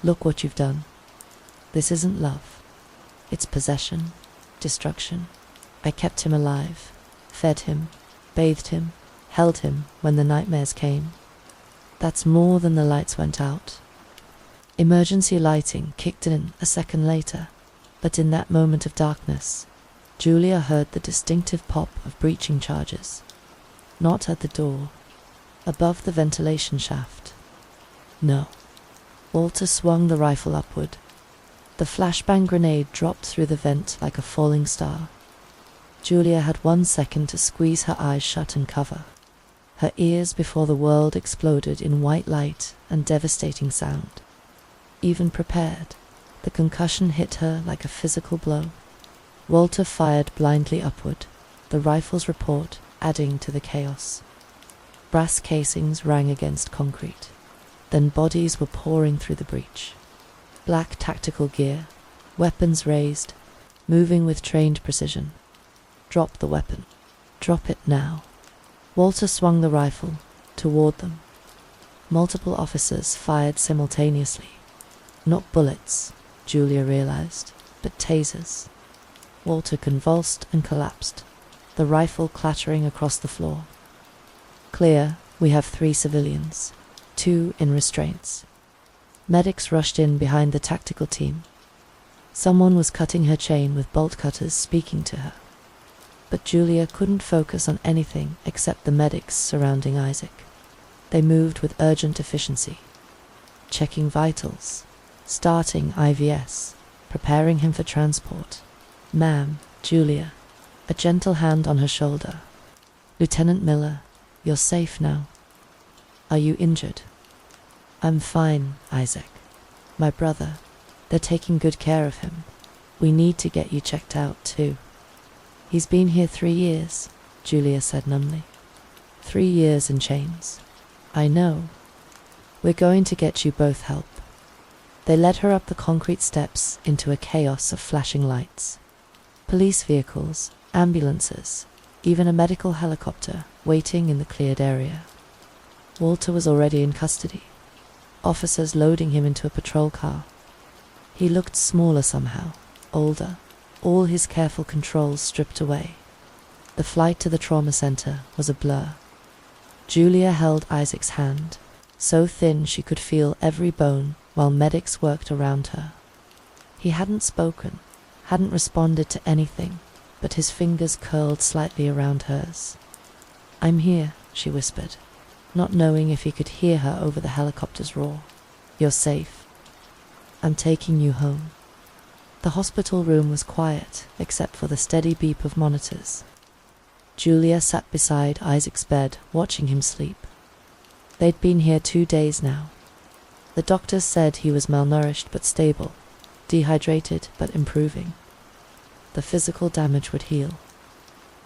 Look what you've done. This isn't love. It's possession, destruction. I kept him alive, fed him, bathed him, held him when the nightmares came. That's more than the lights went out. Emergency lighting kicked in a second later, but in that moment of darkness, Julia heard the distinctive pop of breaching charges. Not at the door, above the ventilation shaft. No. Walter swung the rifle upward. The flashbang grenade dropped through the vent like a falling star. Julia had 1 second to squeeze her eyes shut and cover. Her ears before the world exploded in white light and devastating sound. Even prepared, the concussion hit her like a physical blow. Walter fired blindly upward, the rifle's report adding to the chaos. Brass casings rang against concrete. Then bodies were pouring through the breach. Black tactical gear, weapons raised, moving with trained precision. Drop the weapon. Drop it now. Walter swung the rifle toward them. Multiple officers fired simultaneously. Not bullets, Julia realized, but tasers. Walter convulsed and collapsed, the rifle clattering across the floor. Clear, we have 3 civilians, 2 in restraints. Medics rushed in behind the tactical team. Someone was cutting her chain with bolt cutters, speaking to her. But Julia couldn't focus on anything except the medics surrounding Isaac. They moved with urgent efficiency, checking vitals, starting IVS, preparing him for transport. "Ma'am, Julia," a gentle hand on her shoulder. "Lieutenant Miller, you're safe now. Are you injured?" "I'm fine, Isaac. My brother, they're taking good care of him. We need to get you checked out, too." "He's been here 3 years, Julia said numbly. 3 years in chains. I know. We're going to get you both help." They led her up the concrete steps into a chaos of flashing lights. Police vehicles, ambulances, even a medical helicopter waiting in the cleared area. Walter was already in custody, officers loading him into a patrol car. He looked smaller somehow, older, all his careful controls stripped away. The flight to the trauma center was a blur. Julia held Isaac's hand, so thin she could feel every bone while medics worked around her. He hadn't spoken, hadn't responded to anything, but his fingers curled slightly around hers. "I'm here," she whispered, not knowing if he could hear her over the helicopter's roar. "You're safe. I'm taking you home." The hospital room was quiet, except for the steady beep of monitors. Julia sat beside Isaac's bed, watching him sleep. They'd been here 2 days now. The doctors said he was malnourished but stable, dehydrated but improving. The physical damage would heal.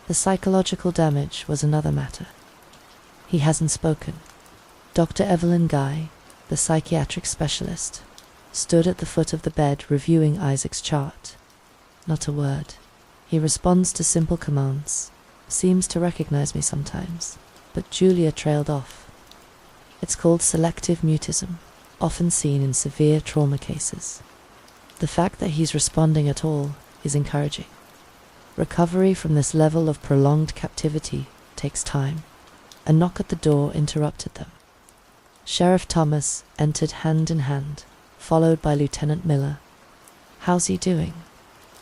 The psychological damage was another matter. He hasn't spoken. Dr. Evelyn Guy, the psychiatric specialist, stood at the foot of the bed reviewing Isaac's chart. Not a word. He responds to simple commands, seems to recognize me sometimes, but Julia trailed off. It's called selective mutism, often seen in severe trauma cases. The fact that he's responding at all is encouraging. Recovery from this level of prolonged captivity takes time. A knock at the door interrupted them. Sheriff Thomas entered hand in hand, followed by Lieutenant Miller. "How's he doing?"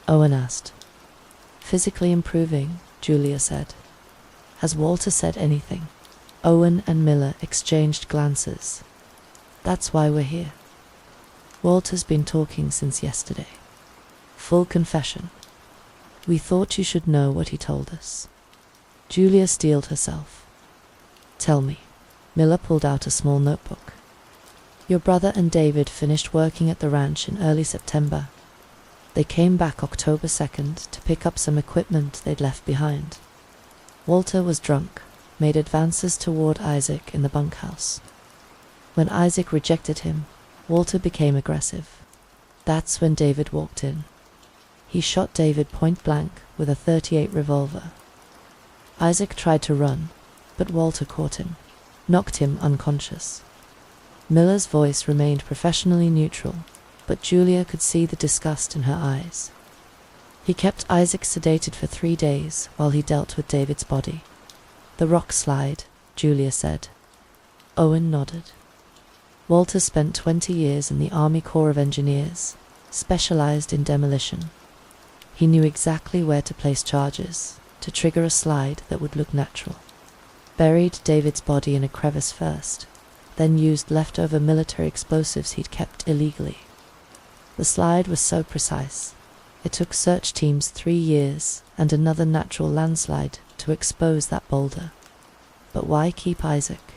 Owen asked. "Physically improving," Julia said. "Has Walter said anything?" Owen and Miller exchanged glances. "That's why we're here. Walter's been talking since yesterday. Full confession. We thought you should know what he told us." Julia steeled herself. "Tell me." Miller pulled out a small notebook. "Your brother and David finished working at the ranch in early September. They came back October 2nd to pick up some equipment they'd left behind. Walter was drunk, made advances toward Isaac in the bunkhouse. When Isaac rejected him, Walter became aggressive. That's when David walked in. He shot David point blank with a .38 revolver. Isaac tried to run, but Walter caught him, knocked him unconscious." Miller's voice remained professionally neutral, but Julia could see the disgust in her eyes. "He kept Isaac sedated for 3 days while he dealt with David's body." "The rock slide," Julia said. Owen nodded. "Walter spent 20 years in the Army Corps of Engineers, specialized in demolition. He knew exactly where to place charges, to trigger a slide that would look natural. Buried David's body in a crevice first, then used leftover military explosives he'd kept illegally. The slide was so precise, it took search teams 3 years and another natural landslide to expose that boulder. But why keep Isaac?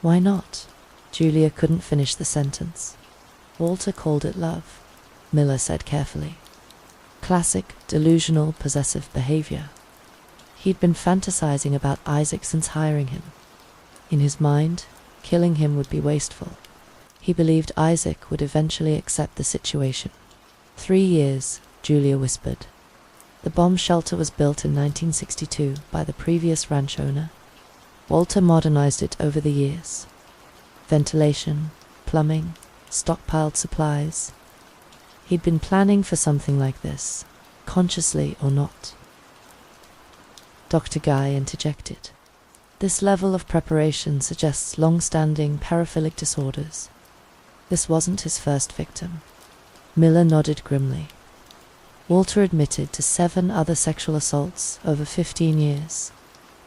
Why not?" Julia couldn't finish the sentence. "Walter called it love," Miller said carefully. "Classic, delusional, possessive behavior. He'd been fantasizing about Isaac since hiring him. In his mind, killing him would be wasteful. He believed Isaac would eventually accept the situation. 3 years, Julia whispered. The bomb shelter was built in 1962 by the previous ranch owner. Walter modernized it over the years. Ventilation, plumbing, stockpiled supplies. He'd been planning for something like this, consciously or not. Dr. Guy interjected. This level of preparation suggests long-standing paraphilic disorders. This wasn't his first victim. Miller nodded grimly. Walter admitted to 7 other sexual assaults over 15 years.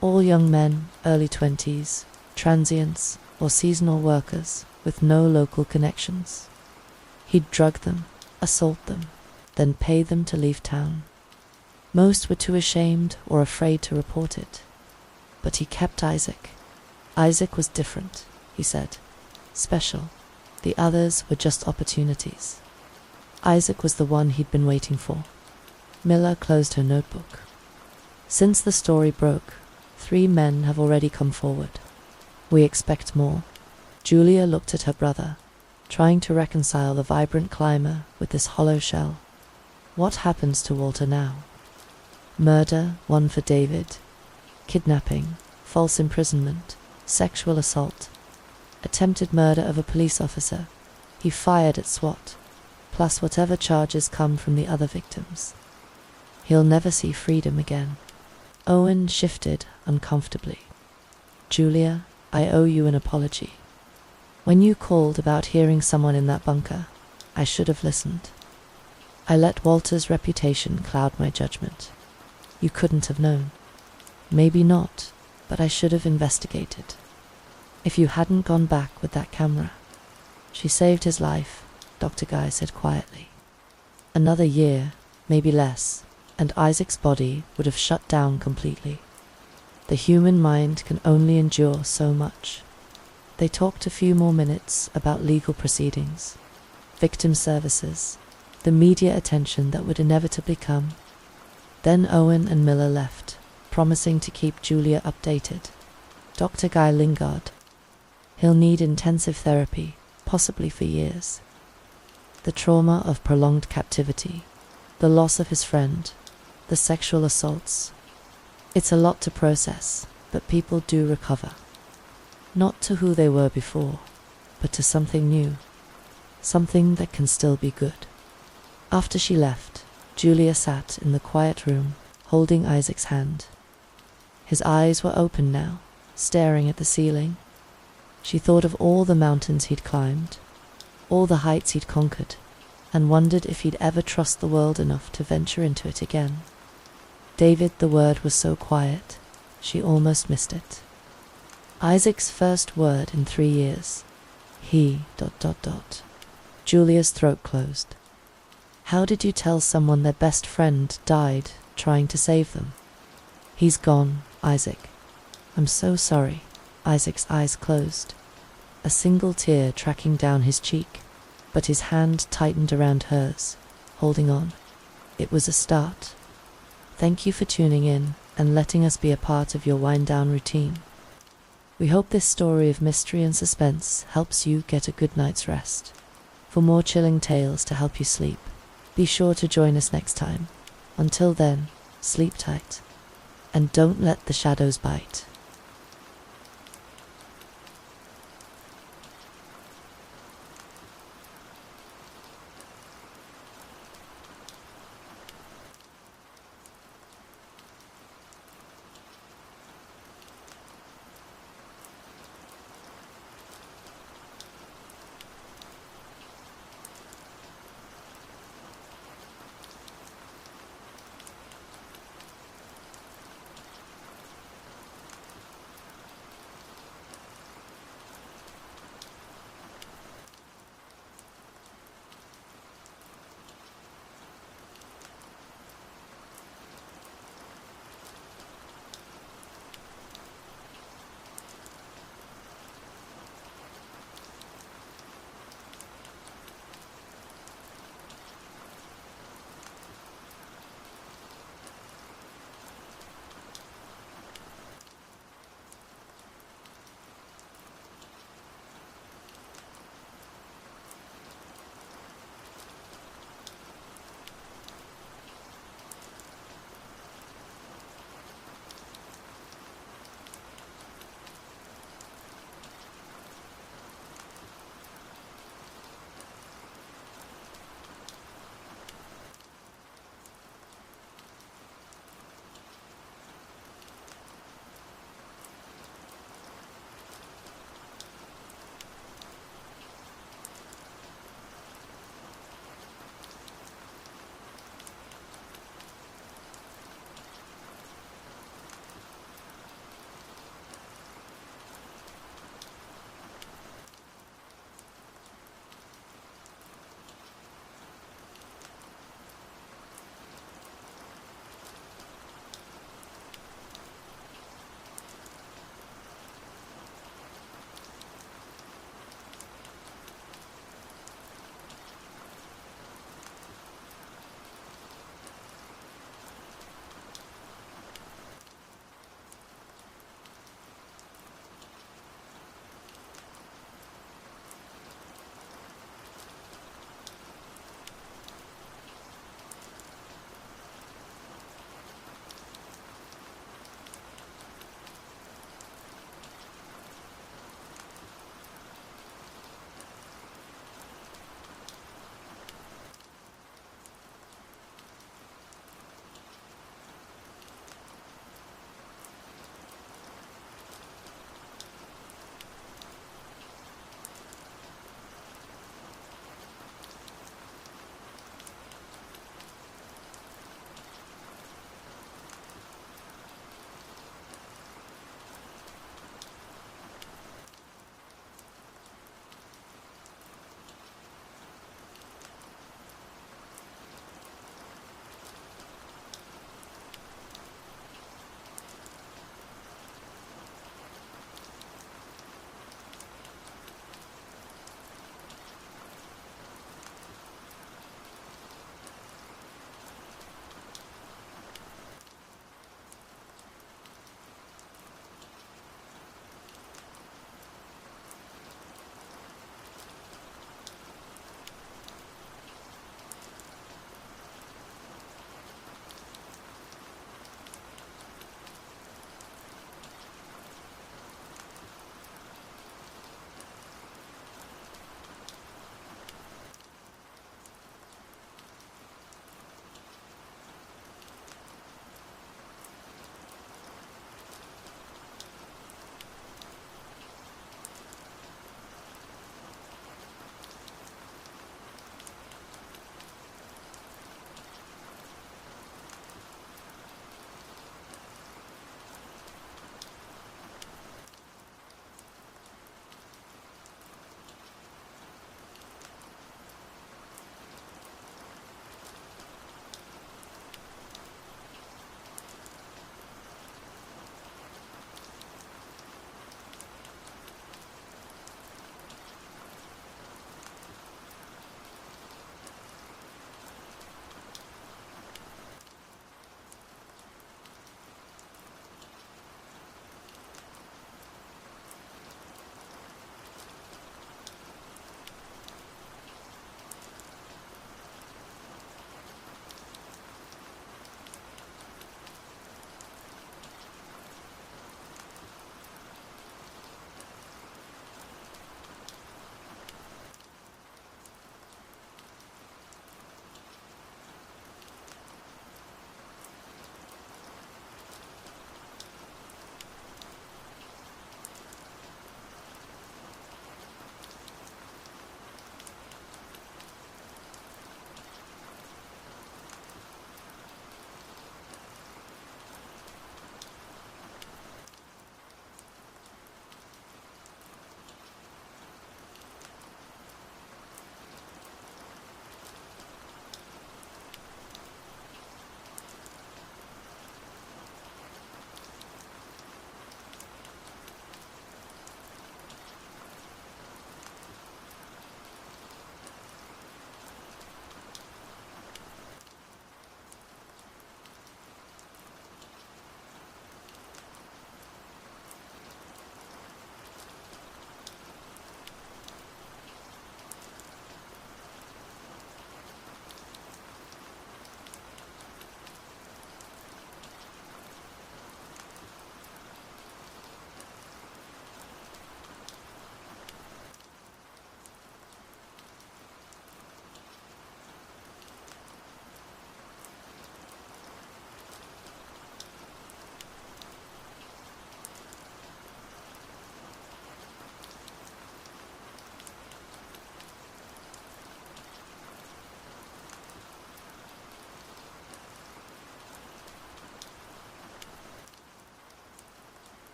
All young men, early 20s, transients, or seasonal workers with no local connections. He'd drug them, assault them, then pay them to leave town. Most were too ashamed or afraid to report it. But he kept Isaac. Isaac was different, he said. Special. The others were just opportunities. Isaac was the one he'd been waiting for. Miller closed her notebook. Since the story broke, 3 men have already come forward. We expect more. Julia looked at her brother, trying to reconcile the vibrant climber with this hollow shell. What happens to Walter now? Murder, 1 for David. Kidnapping, false imprisonment, sexual assault. Attempted murder of a police officer. He fired at SWAT, plus whatever charges come from the other victims. He'll never see freedom again. Owen shifted uncomfortably. Julia, I owe you an apology. When you called about hearing someone in that bunker, I should have listened. I let Walter's reputation cloud my judgment. You couldn't have known. Maybe not, but I should have investigated. If you hadn't gone back with that camera. She saved his life, Dr. Guy said quietly. Another year, maybe less, and Isaac's body would have shut down completely. The human mind can only endure so much. They talked a few more minutes about legal proceedings, victim services, the media attention that would inevitably come. Then Owen and Miller left, promising to keep Julia updated. Dr. Guy lingered. He'll need intensive therapy, possibly for years. The trauma of prolonged captivity, the loss of his friend, the sexual assaults. It's a lot to process, but people do recover. Not to who they were before, but to something new, something that can still be good. After she left, Julia sat in the quiet room, holding Isaac's hand. His eyes were open now, staring at the ceiling. She thought of all the mountains he'd climbed, all the heights he'd conquered, and wondered if he'd ever trust the world enough to venture into it again. David, the word was so quiet, she almost missed it. Isaac's first word in 3 years. He... Julia's throat closed. How did you tell someone their best friend died trying to save them? He's gone, Isaac. I'm so sorry. Isaac's eyes closed, a single tear tracking down his cheek, but his hand tightened around hers, holding on. It was a start. Thank you for tuning in and letting us be a part of your wind-down routine. We hope this story of mystery and suspense helps you get a good night's rest. For more chilling tales to help you sleep, be sure to join us next time. Until then, sleep tight. And don't let the shadows bite.